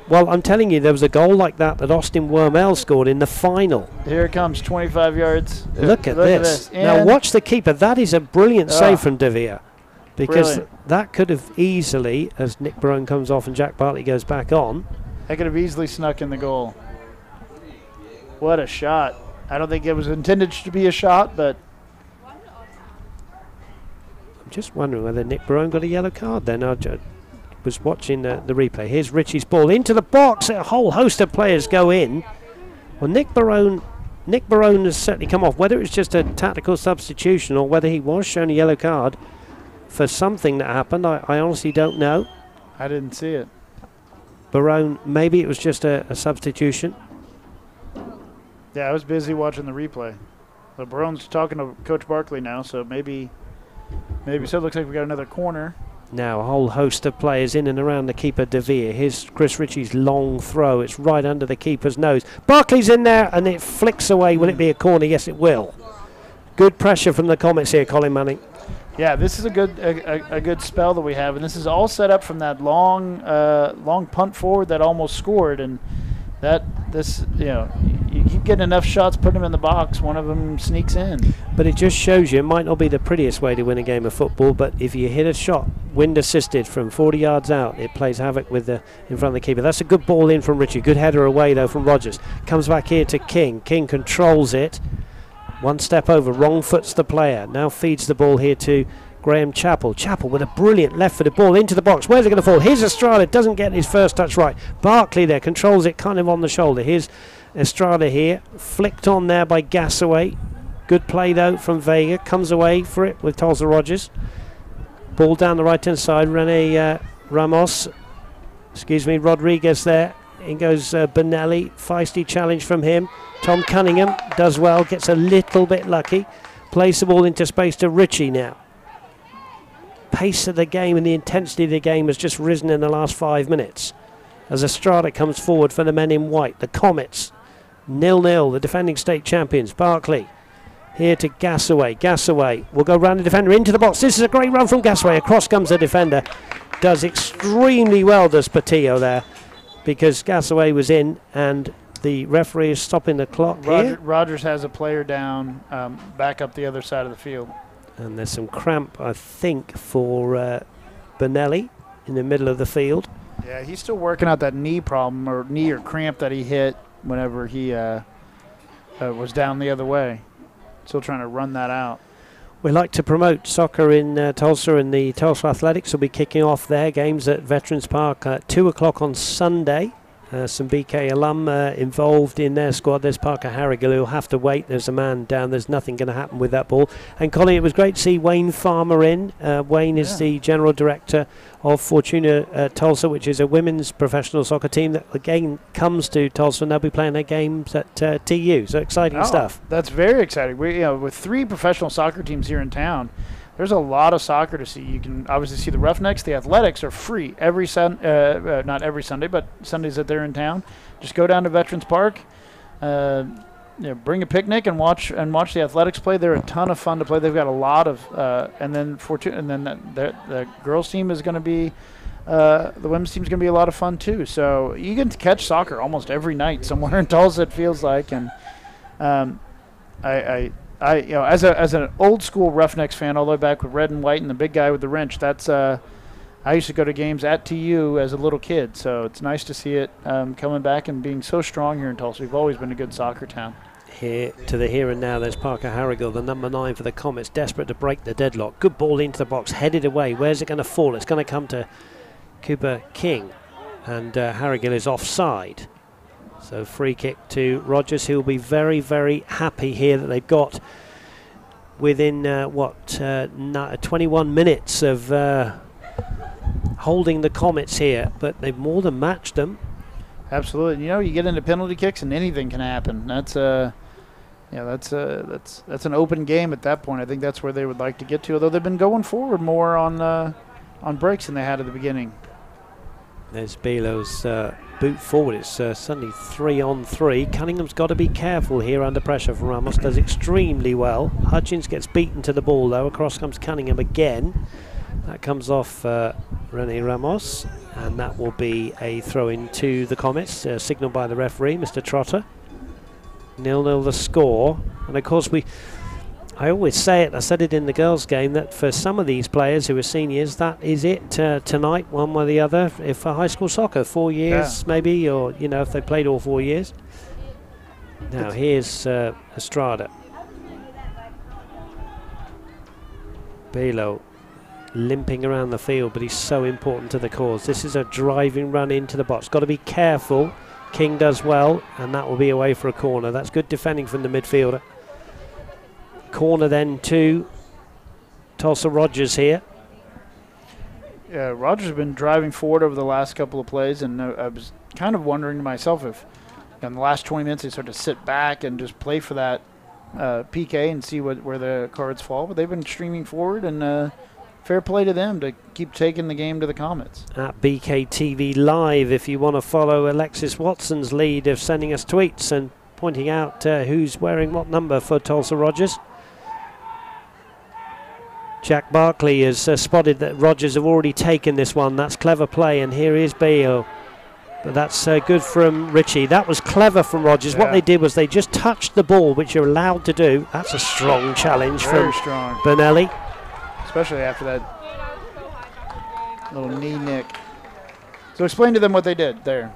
Well, I'm telling you, there was a goal like that Austin Wormel scored in the final. Here it comes, 25 yards. Look at this. Now watch the keeper. That is a brilliant save from De Vere. Because that could have easily, as Nick Barone comes off and Jack Bartley goes back on. That could have easily snuck in the goal. What a shot. I don't think it was intended to be a shot, but. I'm just wondering whether Nick Barone got a yellow card then. I was watching the replay. Here's Richie's ball into the box. A whole host of players go in. Well, Nick Barone has certainly come off. Whether it's just a tactical substitution or whether he was shown a yellow card for something that happened, I honestly don't know. I didn't see it. Barone, maybe it was just a substitution. Yeah, I was busy watching the replay. But Barone's talking to Coach Barkley now, so maybe so. It looks like we got another corner. Now a whole host of players in and around the keeper De Vere. Here's Chris Ritchie's long throw. It's right under the keeper's nose. Barkley's in there and it flicks away. Will it be a corner? Yes, it will. Good pressure from the Comets here, Colin Manning. Yeah, this is a good spell that we have, and this is all set up from that long punt forward that almost scored, and you keep getting enough shots, putting them in the box, one of them sneaks in. But it just shows you it might not be the prettiest way to win a game of football, but if you hit a shot wind assisted from 40 yards out, it plays havoc with in front of the keeper. That's a good ball in from Ritchie. Good header away though from Rogers. Comes back here to King. King controls it. One step over, wrong foots the player. Now feeds the ball here to Graham Chappell. Chappell with a brilliant left-footed ball into the box. Where's it going to fall? Here's Estrada. Doesn't get his first touch right. Barkley there controls it kind of on the shoulder. Here's Estrada here. Flicked on there by Gasaway. Good play though from Vega. Comes away for it with Tulsa Rogers. Ball down the right-hand side. Rodriguez there. In goes Benelli. Feisty challenge from him. Tom Cunningham does well. Gets a little bit lucky. Plays the ball into space to Ritchie now. Pace of the game and the intensity of the game has just risen in the last 5 minutes. As Estrada comes forward for the men in white. The Comets 0-0. The defending state champions. Barkley here to Gasaway. Gasaway will go round the defender into the box. This is a great run from Gasaway. Across comes the defender. Does extremely well, does Patillo there. Because Gasaway was in and the referee is stopping the clock here. Rogers has a player down back up the other side of the field. And there's some cramp, I think, for Benelli in the middle of the field. Yeah, he's still working out that knee problem or cramp that he hit whenever he was down the other way. Still trying to run that out. We like to promote soccer in Tulsa, and the Tulsa Athletics will be kicking off their games at Veterans Park at 2 o'clock on Sunday. Some BK alum involved in their squad. There's Parker Harrigal who'll have to wait. There's a man down. There's nothing going to happen with that ball. And Colin, it was great to see Wayne Farmer in. Wayne is the general director of Fortuna Tulsa, which is a women's professional soccer team that again comes to Tulsa, and they'll be playing their games at TU. So exciting stuff. That's very exciting. With 3 professional soccer teams here in town, there's a lot of soccer to see. You can obviously see the Roughnecks. The Athletics are free every not every Sunday, but Sundays that they're in town. Just go down to Veterans Park. bring a picnic and watch the athletics play. They're a ton of fun to play. They've got a lot of the girls team is going to be the women's team is going to be a lot of fun too. So you can catch soccer almost every night somewhere in Tulsa, it feels like. And I as an old school Roughnecks fan, all the way back with red and white and the big guy with the wrench, that's I used to go to games at TU as a little kid, so it's nice to see it coming back and being so strong here in Tulsa. We've always been a good soccer town. Here to the here and now, there's Parker Harrigal, the number 9 for the Comets, desperate to break the deadlock. Good ball into the box, headed away. Where's it going to fall? It's going to come to Cooper King, and Harrigal is offside. So free kick to Rogers, who will be very, very happy here that they've got within 21 minutes of holding the Comets here, but they've more than matched them. Absolutely. You get into penalty kicks and anything can happen. That's that's an open game at that point. I think that's where they would like to get to, although they've been going forward more on breaks than they had at the beginning. There's Belo's boot forward. It's suddenly 3-on-3. Cunningham's got to be careful here under pressure from Ramos. Does extremely well. Hutchins gets beaten to the ball though. Across comes Cunningham again. That comes off Rene Ramos, and that will be a throw-in to the Comets, signalled by the referee, Mr. Trotter. 0-0 the score, and of course I always say it, I said it in the girls' game, that for some of these players who are seniors, that is it tonight, one way or the other. If for high school soccer, 4 years maybe, or if they played all 4 years. Now here's Estrada. Belo limping around the field, but he's so important to the cause. This is a driving run into the box. Got to be careful. King does well, and that will be away for a corner. That's good defending from the midfielder. Corner then to Tulsa Rogers here. Yeah, Rogers has been driving forward over the last couple of plays, and I was kind of wondering to myself if in the last 20 minutes they start to sit back and just play for that PK and see where the cards fall. But they've been streaming forward, and fair play to them to keep taking the game to the Comets. At BKTV Live, if you want to follow Alexis Watson's lead of sending us tweets and pointing out who's wearing what number for Tulsa Rogers. Jack Barkley has spotted that Rogers have already taken this one. That's clever play, and here is Bale. But that's good from Ritchie. That was clever from Rogers. Yeah. What they did was they just touched the ball, which you're allowed to do. That's a strong challenge from Bernelli. Especially after that little knee nick. So explain to them what they did there.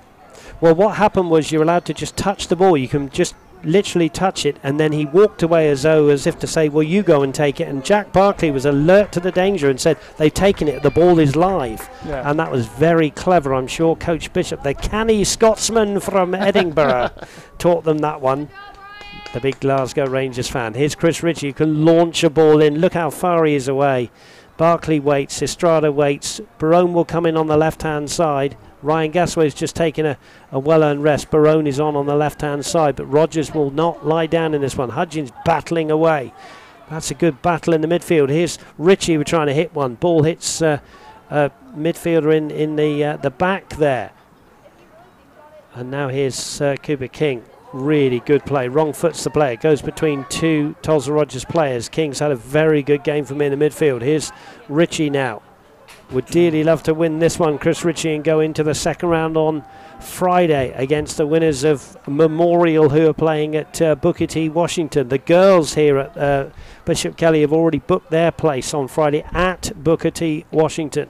Well, what happened was you're allowed to just touch the ball. You can just literally touch it, and then he walked away as if to say, well, you go and take it. And Jack Barkley was alert to the danger and said, they've taken it, the ball is live. Yeah. And that was very clever. I'm sure Coach Bishop, the canny Scotsman from Edinburgh, taught them that one. The big Glasgow Rangers fan. Here's Chris Ritchie, who can launch a ball in. Look how far he is away. Barkley waits, Estrada waits. Barone will come in on the left-hand side. Ryan Gasway's just taken a well-earned rest. Barone is on the left-hand side, but Rogers will not lie down in this one. Hudgens battling away. That's a good battle in the midfield. Here's Ritchie, we're trying to hit one. Ball hits a midfielder in the back there. And now here's Cooper King. Really good play. Wrong foot's the play. It goes between two Tulsa Rogers players. King's had a very good game from in the midfield. Here's Ritchie now. Would dearly love to win this one, Chris Ritchie, and go into the second round on Friday against the winners of Memorial, who are playing at Booker T. Washington. The girls here at Bishop Kelly have already booked their place on Friday at Booker T. Washington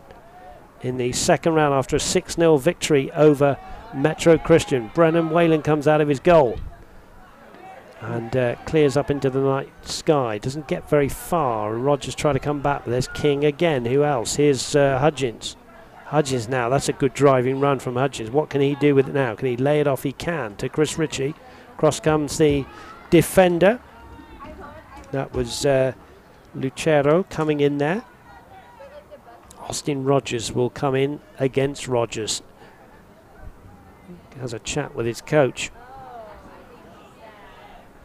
in the second round after a 6-0 victory over Metro Christian. Brennan Whalen comes out of his goal and clears up into the night sky. Doesn't get very far, and Rogers try to come back, but there's King again. Who else? Here's Hudgens. Hudgens now, that's a good driving run from Hudgens. What can he do with it now? Can he lay it off? He can, to Chris Ritchie. Cross comes the defender. That was Lucero coming in there. Austin Rogers will come in against Rogers. Has a chat with his coach.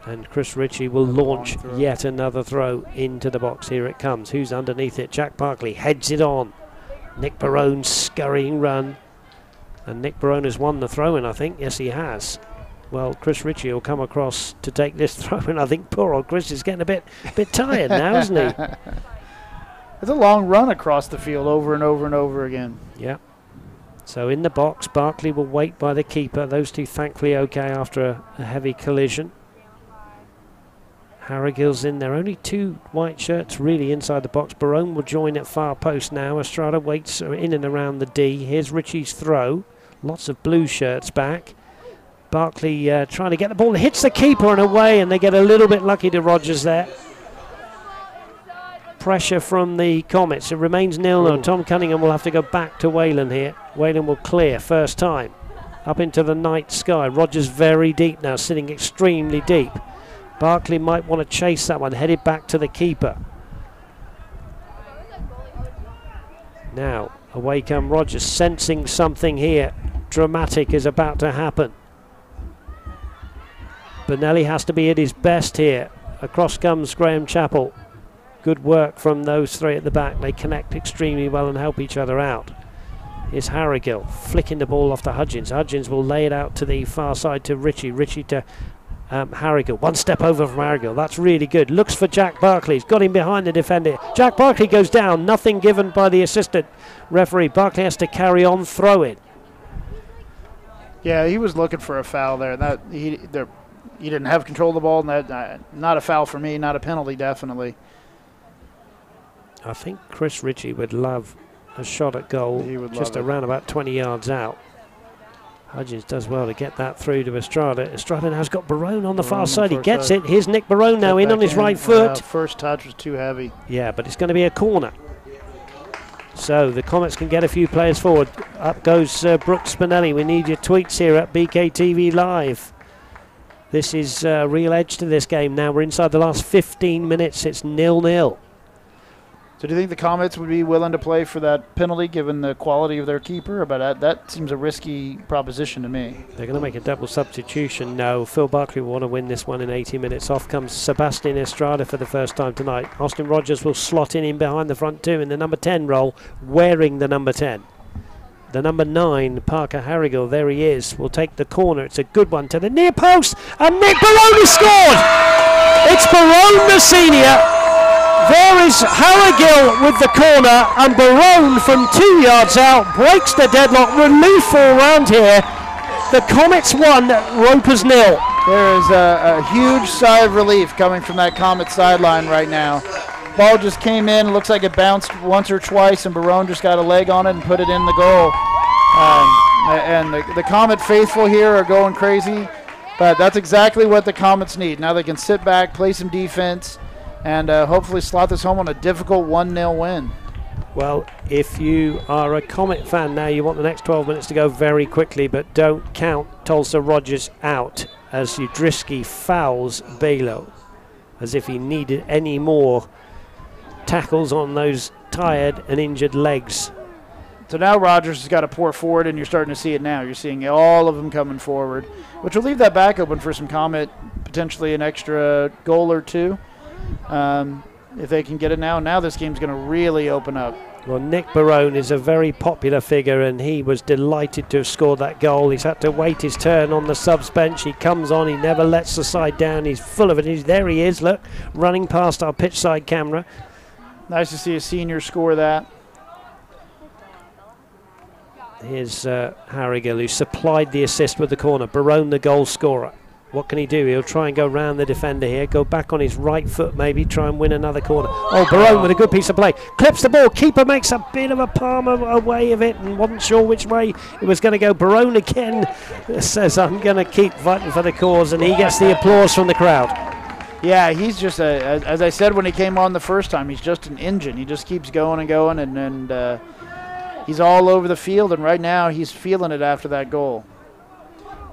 And Chris Ritchie will launch yet another throw into the box. Here it comes. Who's underneath it? Jack Barkley heads it on. Nick Barone's scurrying run. And Nick Barone has won the throw-in, I think. Yes, he has. Well, Chris Ritchie will come across to take this throw, and I think poor old Chris is getting a bit tired now, isn't he? It's a long run across the field over and over and over again. Yeah. So in the box, Barkley will wait by the keeper. Those two thankfully okay after a heavy collision. Harrogill's in there. Only two white shirts really inside the box. Barone will join at far post now. Estrada waits in and around the D. Here's Ritchie's throw. Lots of blue shirts back. Barkley trying to get the ball. Hits the keeper and away, and they get a little bit lucky to Rogers there. Pressure from the Comets. It remains 0-0. Tom Cunningham will have to go back to Whalen here. Whalen will clear first time. Up into the night sky. Rogers very deep now, sitting extremely deep. Barkley might want to chase that one, headed back to the keeper. Now, away come Rogers, sensing something here. Dramatic is about to happen. Benelli has to be at his best here. Across comes Graham Chappell. Good work from those three at the back. They connect extremely well and help each other out. Here's Harrigill flicking the ball off to Hudgins. Hudgins will lay it out to the far side to Ritchie. Ritchie to Harrigill. One step over from Harrigill. That's really good. Looks for Jack Barkley. He's got him behind the defender. Jack Barkley goes down. Nothing given by the assistant referee. Barkley has to carry on throwing. Yeah, he was looking for a foul there. That he didn't have control of the ball, and that not a foul for me. Not a penalty, definitely. I think Chris Ritchie would love a shot at goal. He would just love around about 20 yards out. Hudgins does well to get that through to Estrada. Estrada now's got Barone on the far side. He gets it. Here's Nick Barone now in on his right foot. First touch was too heavy. Yeah, but it's going to be a corner. So the Comets can get a few players forward. Up goes Brooks Spinelli. We need your tweets here at BKTV Live. This is real edge to this game now. We're inside the last 15 minutes. It's 0-0. So do you think the Comets would be willing to play for that penalty given the quality of their keeper? But that seems a risky proposition to me. They're going to make a double substitution. No, Phil Barkley will want to win this one in 80 minutes. Off comes Sebastian Estrada for the first time tonight. Austin Rogers will slot in behind the front two in the number 10 role, wearing the number 10. The number 9, Parker Harrigill, there he is, will take the corner. It's a good one to the near post, and Nick Barone has scored! It's Barone the senior. There is Harrigill with the corner, and Barone from 2 yards out breaks the deadlock. Relief all round here. The Comets 1, Ropers 0. There is a huge sigh of relief coming from that Comet sideline right now. Ball just came in, looks like it bounced once or twice, and Barone just got a leg on it and put it in the goal. And the Comet faithful here are going crazy, but that's exactly what the Comets need. Now they can sit back, play some defense, and hopefully slot this home on a difficult 1-0 win. Well, if you are a Comet fan now, you want the next 12 minutes to go very quickly, but don't count Tulsa Rogers out as Udriski fouls Balo, as if he needed any more tackles on those tired and injured legs. So now Rogers has got to pour forward, and you're starting to see it now. You're seeing all of them coming forward, which will leave that back open for some Comet, potentially an extra goal or two. If they can get it now. Now this game's going to really open up. Well, Nick Barone is a very popular figure, and he was delighted to have scored that goal. He's had to wait his turn on the subs bench. He comes on, he never lets the side down. He's full of it. There he is, look, running past our pitch side camera. Nice to see a senior score that. Here's Harrigill, who supplied the assist with the corner. Barone, the goal scorer. What can he do? He'll try and go round the defender here, go back on his right foot maybe, try and win another corner. Oh, Barone with a good piece of play. Clips the ball. Keeper makes a bit of a palm away of it and wasn't sure which way it was going to go. Barone again says, I'm going to keep fighting for the cause, and he gets the applause from the crowd. Yeah, he's just, as I said when he came on the first time, he's just an engine. He just keeps going and going, and he's all over the field, and right now he's feeling it after that goal.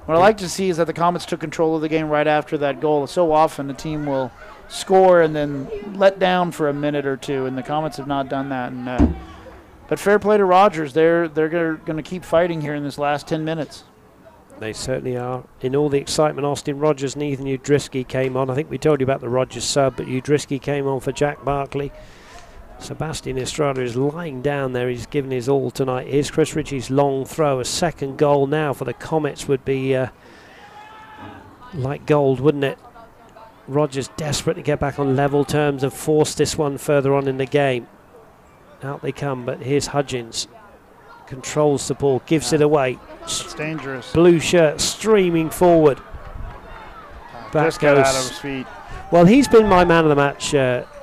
What I like to see is that the Comets took control of the game right after that goal. So often the team will score and then let down for a minute or two, and the Comets have not done that. And, but fair play to Rogers. They're going to keep fighting here in this last 10 minutes. They certainly are. In all the excitement, Austin Rogers and Ethan Udriski came on. I think we told you about the Rogers sub, but Udriski came on for Jack Barkley. Sebastian Estrada is lying down there. He's given his all tonight. Here's Chris Ritchie's long throw. A second goal now for the Comets would be like gold, wouldn't it? Rogers desperate to get back on level terms and force this one further on in the game. Out they come, but here's Hudgens. Controls the ball, gives it away. It's dangerous. Blue shirt streaming forward. Back Just got goes. out of his feet. Well, he's been my man of the match,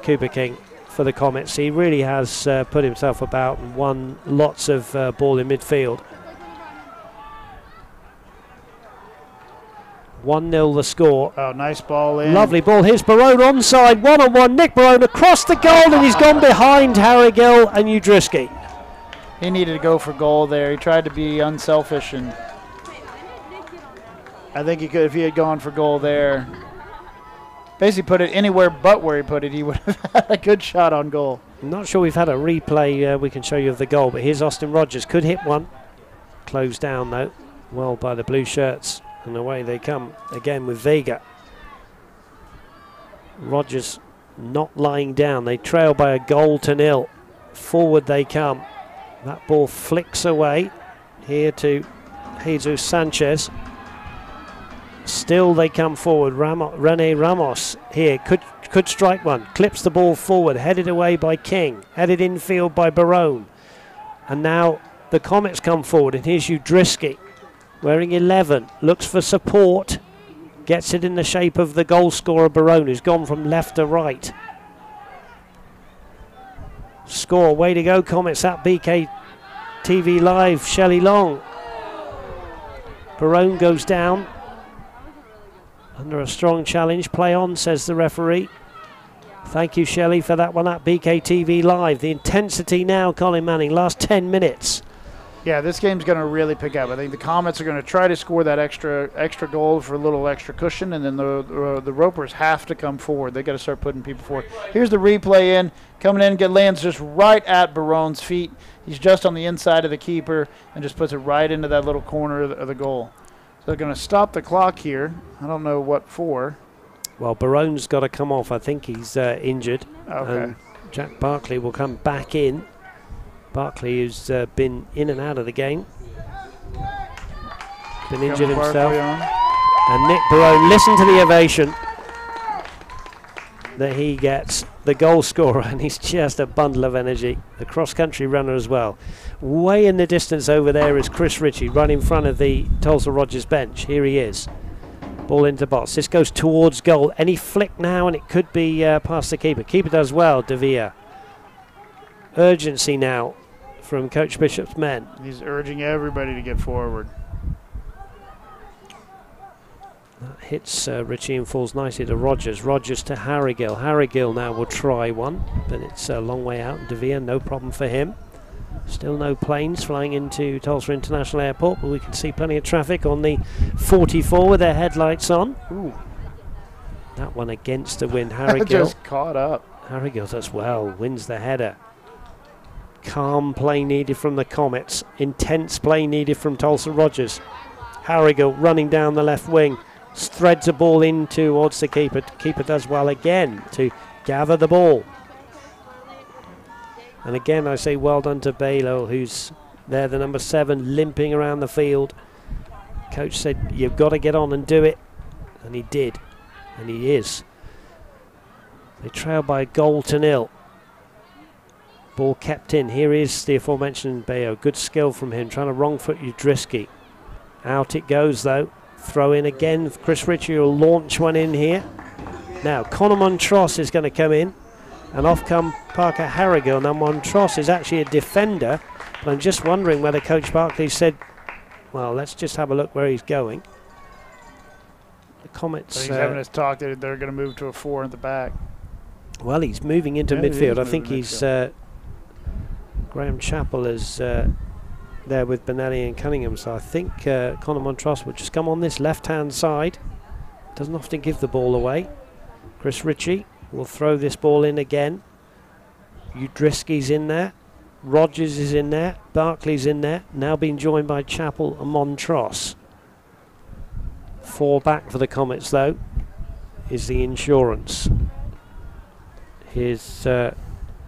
Cooper King, for the Comets. He really has put himself about and won lots of ball in midfield. 1-0 the score. Oh, nice ball in. Lovely ball. Here's Barone onside. One-on-one. Nick Barone across the goal, and he's gone behind Harrigill and Udrisky. He needed to go for goal there. He tried to be unselfish, and I think he could, if he had gone for goal there, basically put it anywhere but where he put it, he would have had a good shot on goal. I'm not sure we've had a replay we can show you of the goal, but here's Austin Rogers. Could hit one. Closed down, though. Well by the blue shirts. And away they come again with Vega. Rogers not lying down. They trail by a goal to 0. Forward they come. That ball flicks away here to Jesus Sanchez. Still they come forward. Rene Ramos here could strike one. Clips the ball forward. Headed away by King. Headed infield by Barone. And now the Comets come forward. And here's Udrisky. Wearing 11, looks for support, gets it in the shape of the goal scorer Barone, who's gone from left to right. Score, way to go Comets at BK TV Live, Shelley Long. Barone goes down, under a strong challenge, play on, says the referee. Thank you Shelley for that one at BK TV Live. The intensity now, Colin Manning, last 10 minutes. Yeah, this game's going to really pick up. I think the Comets are going to try to score that extra goal for a little extra cushion, and then the Ropers have to come forward. They got to start putting people forward. Here's the replay in, coming in, lands just right at Barone's feet. He's just on the inside of the keeper and just puts it right into that little corner of the goal. So they're going to stop the clock here. I don't know what for. Well, Barone's got to come off. I think he's injured. Okay. And Jack Barkley will come back in. Barkley, who's been in and out of the game, been injured himself. And Nick Barone, listen to the ovation that he gets, the goal scorer, and he's just a bundle of energy. The cross-country runner as well. Way in the distance over there is Chris Ritchie, right in front of the Tulsa Rogers bench. Here he is. Ball into box. This goes towards goal. Any flick now, and it could be past the keeper. Keeper does well, De Villa. Urgency now from Coach Bishop's men. He's urging everybody to get forward. That hits Ritchie and falls nicely to Rogers. Rogers to Harrigill. Harrigill now will try one, but it's a long way out. De Villa, no problem for him. Still no planes flying into Tulsa International Airport, but we can see plenty of traffic on the 44 with their headlights on. Ooh. That one against the wind. Harrigill just caught up. Harrigill does well, wins the header. Calm play needed from the Comets. Intense play needed from Tulsa Rogers. Harrigill running down the left wing. Threads a ball in towards the keeper. Keeper does well again to gather the ball. And again I say well done to Balo, who's there, the number 7, limping around the field. Coach said you've got to get on and do it. And he did. And he is. They trail by a goal to 0. Ball kept in. Here is the aforementioned Bayo. Good skill from him, trying to wrong foot Udrisky. Out it goes though. Throw in again. Chris Ritchie will launch one in here. Now Conor Montross is going to come in, and off come Parker Harrigill. Now Montross is actually a defender, but I'm just wondering whether Coach Barkley said, well, let's just have a look where he's going. The Comets. So he's having his talk that they're going to move to a 4 at the back. Well, he's moving into midfield. I think he's Graham Chappell is there with Benelli and Cunningham, so I think Conor Montross will just come on this left-hand side. Doesn't often give the ball away. Chris Ritchie will throw this ball in again. Udrisky's in there. Rogers is in there. Barkley's in there. Now being joined by Chappell and Montross. 4 back for the Comets, though, is the insurance. Here's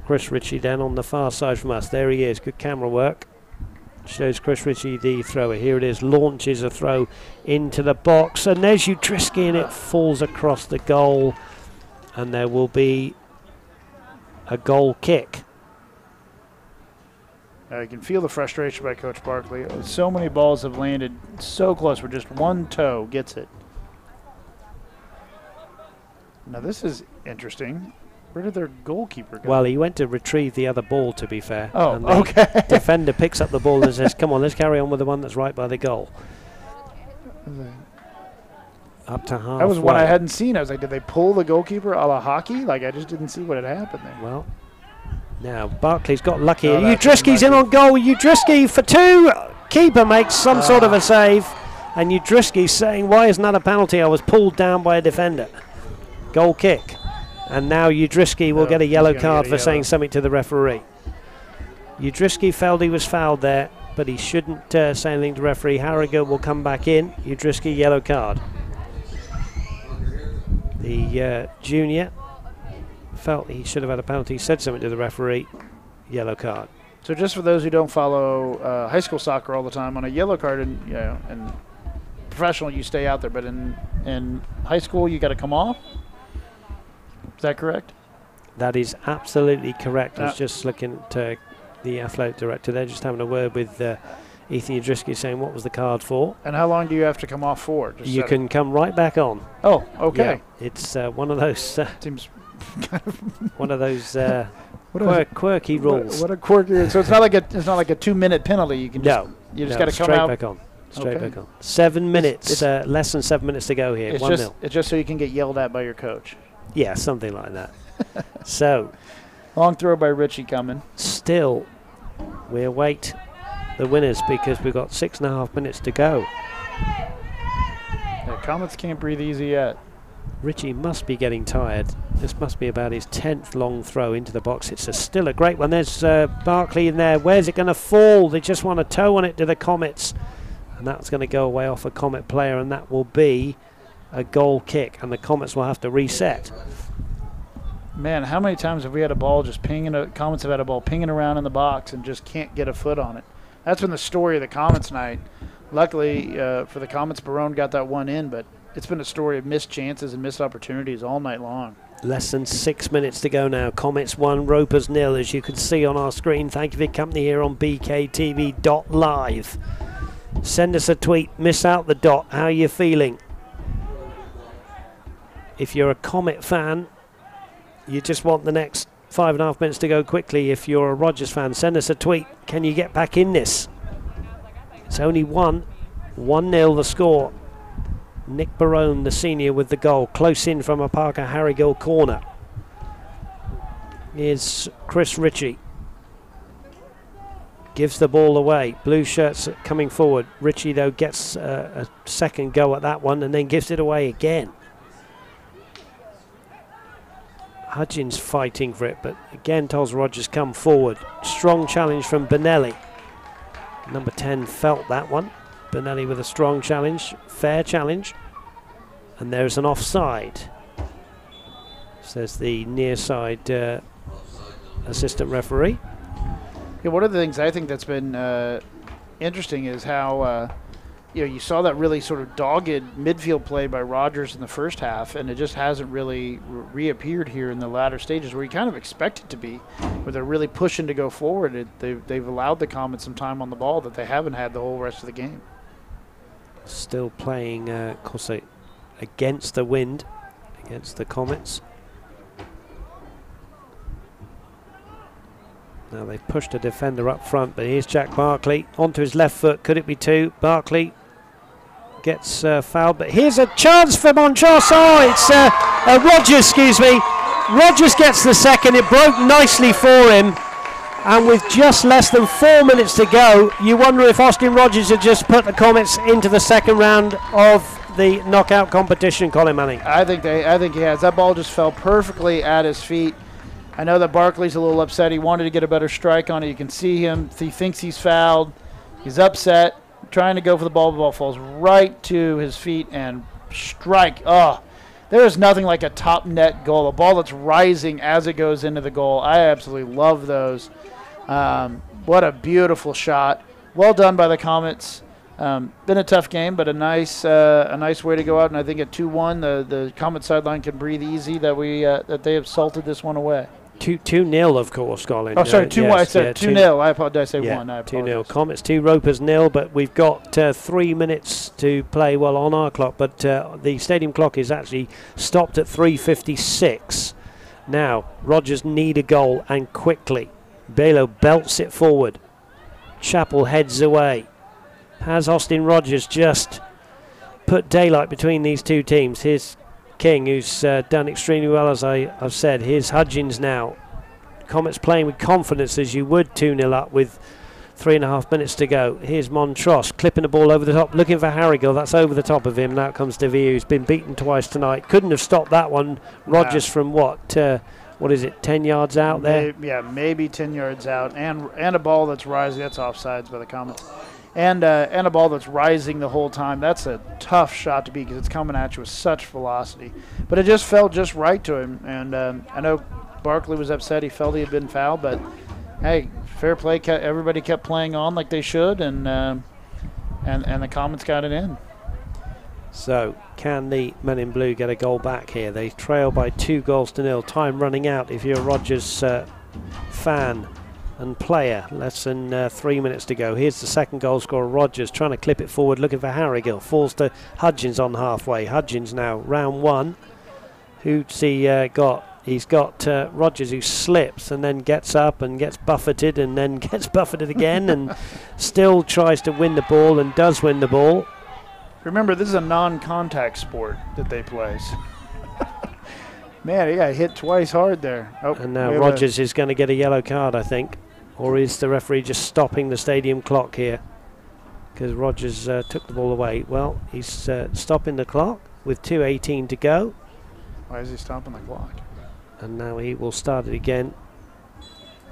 Chris Ritchie then on the far side from us. There he is. Good camera work. Shows Chris Ritchie the thrower. Here it is. Launches a throw into the box. And there's Udriski, and it falls across the goal. And there will be a goal kick. You can feel the frustration by Coach Barkley. So many balls have landed so close where just one toe gets it. Now this is interesting. Where did their goalkeeper go? Well, he went to retrieve the other ball, to be fair. Oh, and the okay. defender picks up the ball and says, come on, let's carry on with the one that's right by the goal. Up to half. That was one I hadn't seen. I was like, did they pull the goalkeeper a la hockey? Like, I just didn't see what had happened there. Well, now Barkley's got lucky. Oh, Udriski's in on goal. Udriski for 2. Keeper makes some sort of a save. And Udriski's saying, why isn't that a penalty? I was pulled down by a defender. Goal kick. And now Udriski will get a yellow card for saying something to the referee. Udriski felt he was fouled there, but he shouldn't say anything to the referee. Harrigan will come back in. Udriski, yellow card. The junior felt he should have had a penalty, said something to the referee, yellow card. So just for those who don't follow high school soccer all the time, on a yellow card, and professional, you stay out there, but in high school, you got to come off? Is that correct? That is absolutely correct. I was just looking at the athletic director there, just having a word with Ethan Udriski, saying what was the card for. And how long do you have to come off for? Just you can come right back on. Oh, okay. Yeah, it's one of those. Seems one of those quirky rules. What a quirky! So it's not like a 2-minute penalty. You can just got to come out back on. Straight back on. 7 minutes. Less than 7 minutes to go here. It's 1-0. It's just so you can get yelled at by your coach. Yeah, something like that. So, long throw by Ritchie coming. Still, we await the winners because we've got 6.5 minutes to go. Yeah, Comets can't breathe easy yet. Ritchie must be getting tired. This must be about his 10th long throw into the box. It's still a great one. There's Barkley in there. Where's it going to fall? They just want a toe on it to the Comets. And that's going to go away off a Comet player, and that will be a goal kick, and the Comets will have to reset. Man, how many times have we had a ball just pinging? Comets have had a ball pinging around in the box and just can't get a foot on it. That's been the story of the Comets night. Luckily for the Comets, Barone got that one in, but it's been a story of missed chances and missed opportunities all night long. Less than 6 minutes to go now. Comets 1, Ropers 0, as you can see on our screen. Thank you for your company here on bktv.live. Send us a tweet. Miss out the dot. How are you feeling? If you're a Comet fan, you just want the next 5.5 minutes to go quickly. If you're a Rogers fan, send us a tweet. Can you get back in this? It's only 1-0 the score. Nick Barone, the senior, with the goal. Close in from a Parker Harrigill corner. Here's Chris Ritchie. Gives the ball away. Blue shirts coming forward. Ritchie, though, gets a second go at that one and then gives it away again. Hudgens fighting for it, but again tells Rogers come forward. Strong challenge from Benelli. Number 10 felt that one. Benelli with a strong challenge, fair challenge. And there's an offside, says the near side assistant referee. Yeah, one of the things I think that's been interesting is how you saw that really sort of dogged midfield play by Rogers in the first half, and it just hasn't really reappeared here in the latter stages where you kind of expect it to be, where they're really pushing to go forward. They've allowed the Comets some time on the ball that they haven't had the whole rest of the game. Still playing, of course, against the wind, against the Comets. Now they've pushed a defender up front, but here's Jack Barkley onto his left foot. Could it be 2? Barkley gets fouled, but here's a chance for Montrose. Oh, it's Rogers, excuse me. Rogers gets the second. It broke nicely for him. And with just less than 4 minutes to go, you wonder if Austin Rogers had just put the Comets into the second round of the knockout competition, Colin Manning. I think he has. That ball just fell perfectly at his feet. I know that Barkley's a little upset. He wanted to get a better strike on it. You can see him. He thinks he's fouled. He's upset, trying to go for the ball. The ball falls right to his feet and strike. Oh, there is nothing like a top net goal, a ball that's rising as it goes into the goal. I absolutely love those. What a beautiful shot. well done by the Comets. Been a tough game, but a nice way to go out. And I think at 2-1, the Comet sideline can breathe easy that they have salted this one in. 2-0, of course, Colin. Oh, sorry, 2-1. I said 2-0. I apologize. I say 1. I apologize. 2-0. Comets 2, Ropers 0, but we've got 3 minutes to play, well, on our clock, but the stadium clock is actually stopped at 3:56. Now, Rogers need a goal, and quickly. Balo belts it forward. Chapel heads away. Has Austin Rogers just put daylight between these two teams? Here's King, who's done extremely well, as I've said. Here's Hudgins now. Comets playing with confidence, as you would 2-0 up with 3.5 minutes to go. Here's Montross clipping the ball over the top, looking for Harrigill. That's over the top of him. Now comes DeVille, who's been beaten twice tonight. Couldn't have stopped that one. Rogers from what is it, 10 yards out there? Maybe 10 yards out. And a ball that's rising. That's offsides by the Comets. And a ball that's rising the whole time. That's a tough shot to beat because it's coming at you with such velocity. But it just felt just right to him. And I know Barkley was upset. He felt he had been fouled. But, hey, fair play. Everybody kept playing on like they should. And the Comets got it in. So, can the men in blue get a goal back here? They trail by 2-0. Time running out if you're a Rogers fan and player. Less than 3 minutes to go. Here's the second goal scorer, Rogers, trying to clip it forward, looking for Harrigill. Falls to Hudgins on halfway. Hudgins now, round 1. Who's he got? He's got Rogers, who slips and then gets up and gets buffeted and then gets buffeted again and still tries to win the ball and does win the ball. Remember, this is a non-contact sport that they play. Man, he got hit twice hard there. Oh, and now Rogers is going to get a yellow card, I think. Or is the referee just stopping the stadium clock here? Because Rogers took the ball away. Well, he's stopping the clock with 2:18 to go. Why is he stopping the clock? And now he will start it again.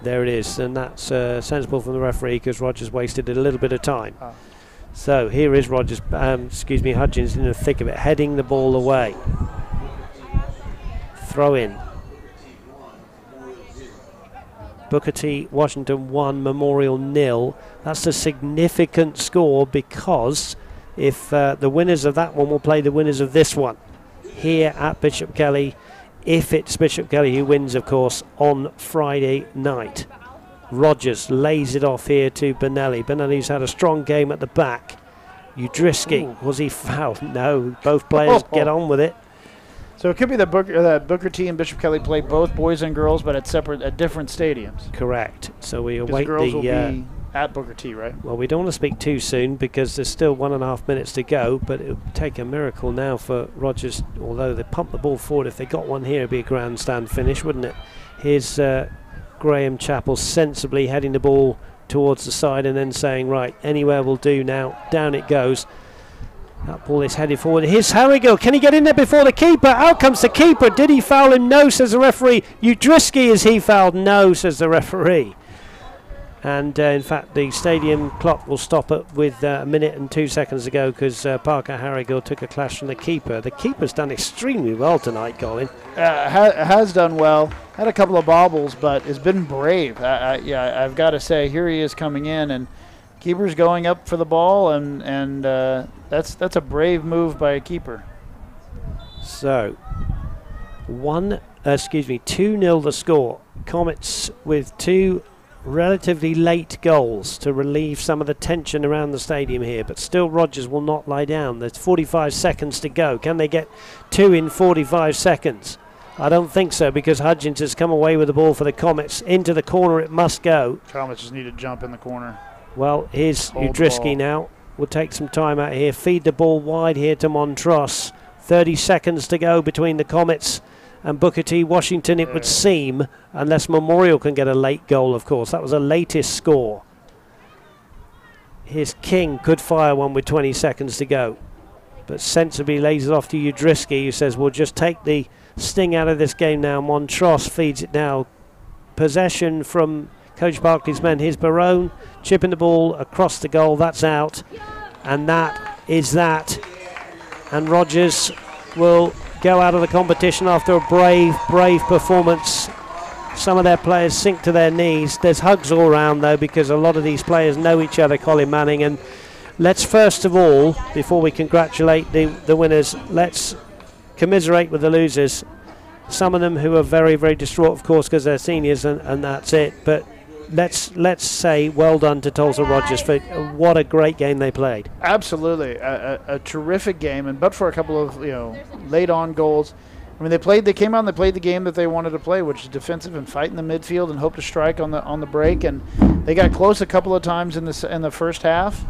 There it is. And that's sensible from the referee because Rogers wasted a little bit of time. Oh. So here is Rogers, Hudgins in the thick of it, heading the ball away. Throw in. Booker T, Washington 1, Memorial 0. That's a significant score because if the winners of that one will play the winners of this one here at Bishop Kelly, if it's Bishop Kelly who wins, of course, on Friday night. Rogers lays it off here to Benelli. Benelli's had a strong game at the back. Udrisky, was he fouled? No, both players get on with it. So it could be that Booker T and Bishop Kelly play both boys and girls, but at different stadiums. Correct. So we await the girls will be at Booker T, right? Well, we don't want to speak too soon because there's still 1.5 minutes to go, but it would take a miracle now for Rogers, although they pump the ball forward. If they got one here, it'd be a grandstand finish, wouldn't it? Here's Graham Chappell sensibly heading the ball towards the side and then saying, right, anywhere will do now. Down it goes. That ball is headed forward. Here's Harrigill. Can he get in there before the keeper? Out comes the keeper. Did he foul him? No, says the referee. Udrisky, is he fouled? No, says the referee. And in fact, the stadium clock will stop it with 1 minute and 2 seconds to go because Parker Harrigill took a clash from the keeper. The keeper's done extremely well tonight, Colin. Has done well. Had a couple of bobbles, but has been brave. I've got to say, here he is coming in, and keeper's going up for the ball, and that's a brave move by a keeper. So, 2-0 the score. Comets with 2 relatively late goals to relieve some of the tension around the stadium here, but still Rogers will not lie down. There's 45 seconds to go. Can they get 2 in 45 seconds? I don't think so because Hudgins has come away with the ball for the Comets. Into the corner it must go. Comets just need to jump in the corner. Well, here's Udrisky now. We'll take some time out here. Feed the ball wide here to Montross. 30 seconds to go between the Comets and Booker T. Washington, it would seem, unless Memorial can get a late goal, of course. That was a latest score. Here's King, could fire one with 20 seconds to go. But sensibly lays it off to Udrisky, who says, we'll just take the sting out of this game now. Montross feeds it now. Possession from Coach Barkley's men. Here's Barone, chipping the ball across the goal. That's out. And that is that. And Rogers will go out of the competition after a brave performance. some of their players sink to their knees. There's hugs all around, though, because a lot of these players know each other, Colin Manning. And let's first of all, before we congratulate the winners, let's commiserate with the losers. Some of them who are very, very distraught, of course, because they're seniors, and that's it. But let's say well done to Tulsa Rogers for what a great game they played. Absolutely, a terrific game, and but for a couple of late on goals. I mean, they came out and they played the game that they wanted to play, which is defensive and fight in the midfield and hope to strike on the break. And they got close a couple of times in the first half.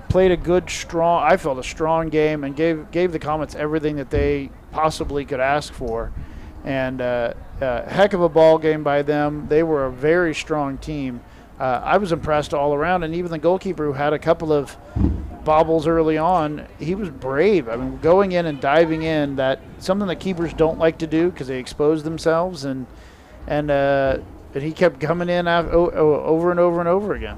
Played a good, strong. I felt a strong game and gave the Comets everything that they possibly could ask for. And heck of a ball game by them. They were a very strong team. I was impressed all around, and even the goalkeeper, who had a couple of bobbles early on, he was brave. I mean, going in and diving in, that something that keepers don't like to do because they expose themselves, and he kept coming in over and over and over again.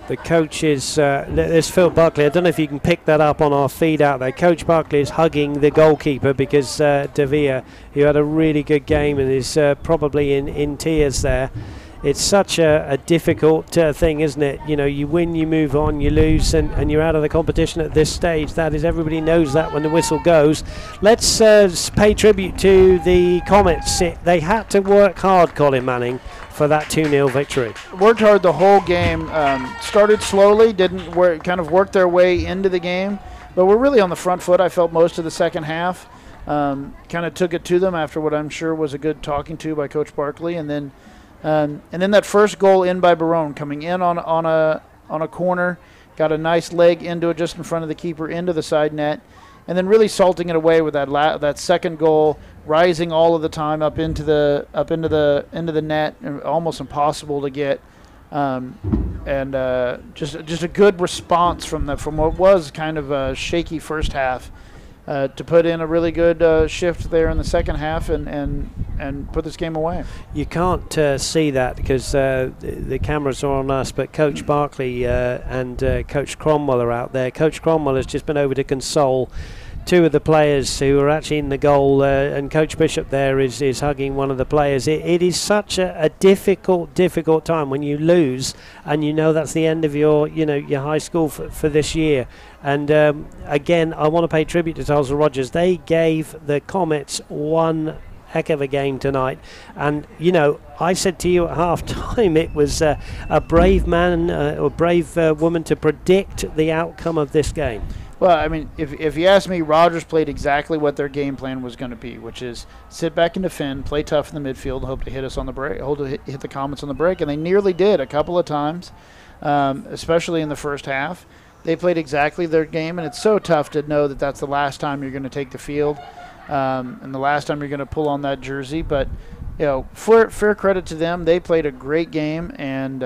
The coach is, there's Phil Buckley. I don't know if you can pick that up on our feed out there. Coach Buckley is hugging the goalkeeper because Devere, who had a really good game and is probably in tears there. It's such a difficult thing, isn't it? You win, you move on, you lose, and you're out of the competition at this stage. That is, everybody knows that when the whistle goes. Let's pay tribute to the Comets. They had to work hard, Colin Manning, for that 2-0 victory. Worked hard the whole game. Started slowly, didn't kind of work their way into the game, but we're really on the front foot. I felt most of the second half. Kind of took it to them after what I'm sure was a good talking to by Coach Barkley, and then that first goal in by Barone, coming in on a corner, got a nice leg into it just in front of the keeper into the side net, and then really salting it away with that second goal, rising all of the time up into the net, almost impossible to get, and just a good response from what was kind of a shaky first half. To put in a really good shift there in the second half and put this game away. You can't see that because the cameras are on us, but Coach Barkley and Coach Cromwell are out there. Coach Cromwell has just been over to console two of the players who are actually in the goal, and Coach Bishop there is hugging one of the players. It is such a difficult time when you lose and you know that's the end of your high school for this year. And again, I want to pay tribute to Tulsa Rogers. They gave the Comets one heck of a game tonight. And, I said to you at half time it was a brave man or brave woman to predict the outcome of this game. Well, I mean, if you ask me, Rogers played exactly what their game plan was going to be, which is sit back and defend, play tough in the midfield, and hope to hit us on the break, hit the Comets on the break, and they nearly did a couple of times, especially in the first half. They played exactly their game, and it's so tough to know that that's the last time you're going to take the field and the last time you're going to pull on that jersey. But, fair credit to them. They played a great game, and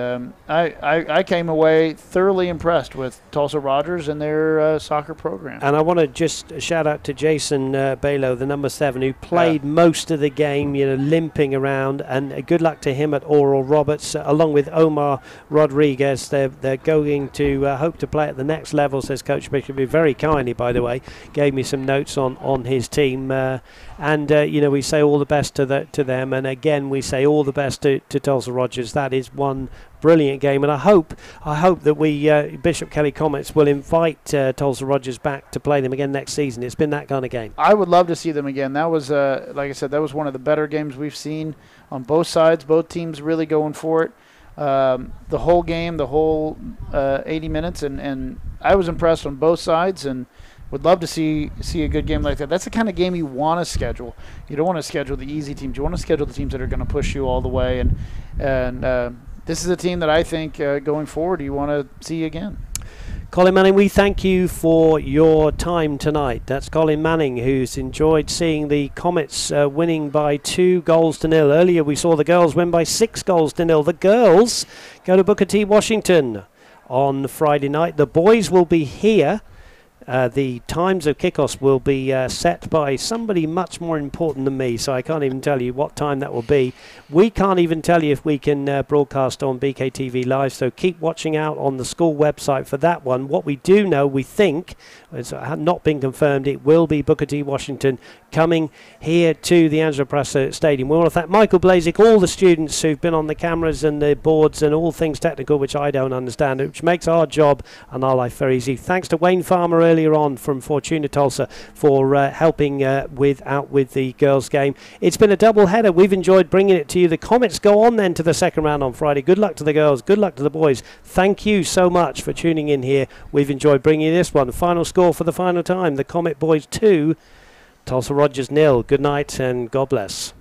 I came away thoroughly impressed with Tulsa Rogers and their soccer program. And I want to just shout out to Jason Balo, the number 7, who played most of the game, limping around, and good luck to him at Oral Roberts, along with Omar Rodriguez. They're going to hope to play at the next level, says Coach Bishop, who very kindly, by the way, gave me some notes on his team. We say all the best to them, and again we say all the best to Tulsa Rogers. That is one brilliant game, and I hope that we Bishop Kelly Comets will invite Tulsa Rogers back to play them again next season. It's been that kind of game. I would love to see them again. That was like I said, that was one of the better games we've seen on both sides. Both teams really going for it. The whole game, the whole 80 minutes, and I was impressed on both sides, and would love to see a good game like that. That's the kind of game you want to schedule. You don't want to schedule the easy teams. You want to schedule the teams that are going to push you all the way. And this is a team that I think going forward you want to see again. Colin Manning, we thank you for your time tonight. That's Colin Manning, who's enjoyed seeing the Comets winning by 2-0. Earlier we saw the girls win by 6-0. The girls go to Booker T. Washington on Friday night. The boys will be here The times of kickoffs will be set by somebody much more important than me, so I can't even tell you what time that will be. We can't even tell you if we can broadcast on BKTV Live, so keep watching out on the school website for that one. What we do know, we think, it's not been confirmed, it will be Booker T. Washington coming here to the Angelo Prassa Stadium. We want to thank Michael Blazik, all the students who've been on the cameras and the boards and all things technical, which I don't understand, which makes our job and our life very easy. Thanks to Wayne Farmer earlier on from Fortuna Tulsa for helping out with the girls' game. It's been a double header. We've enjoyed bringing it to you. The Comets go on then to the second round on Friday. Good luck to the girls. Good luck to the boys. Thank you so much for tuning in here. We've enjoyed bringing you this one. Final score for the final time. The Comet boys 2, Tulsa Rogers 0. Good night and God bless.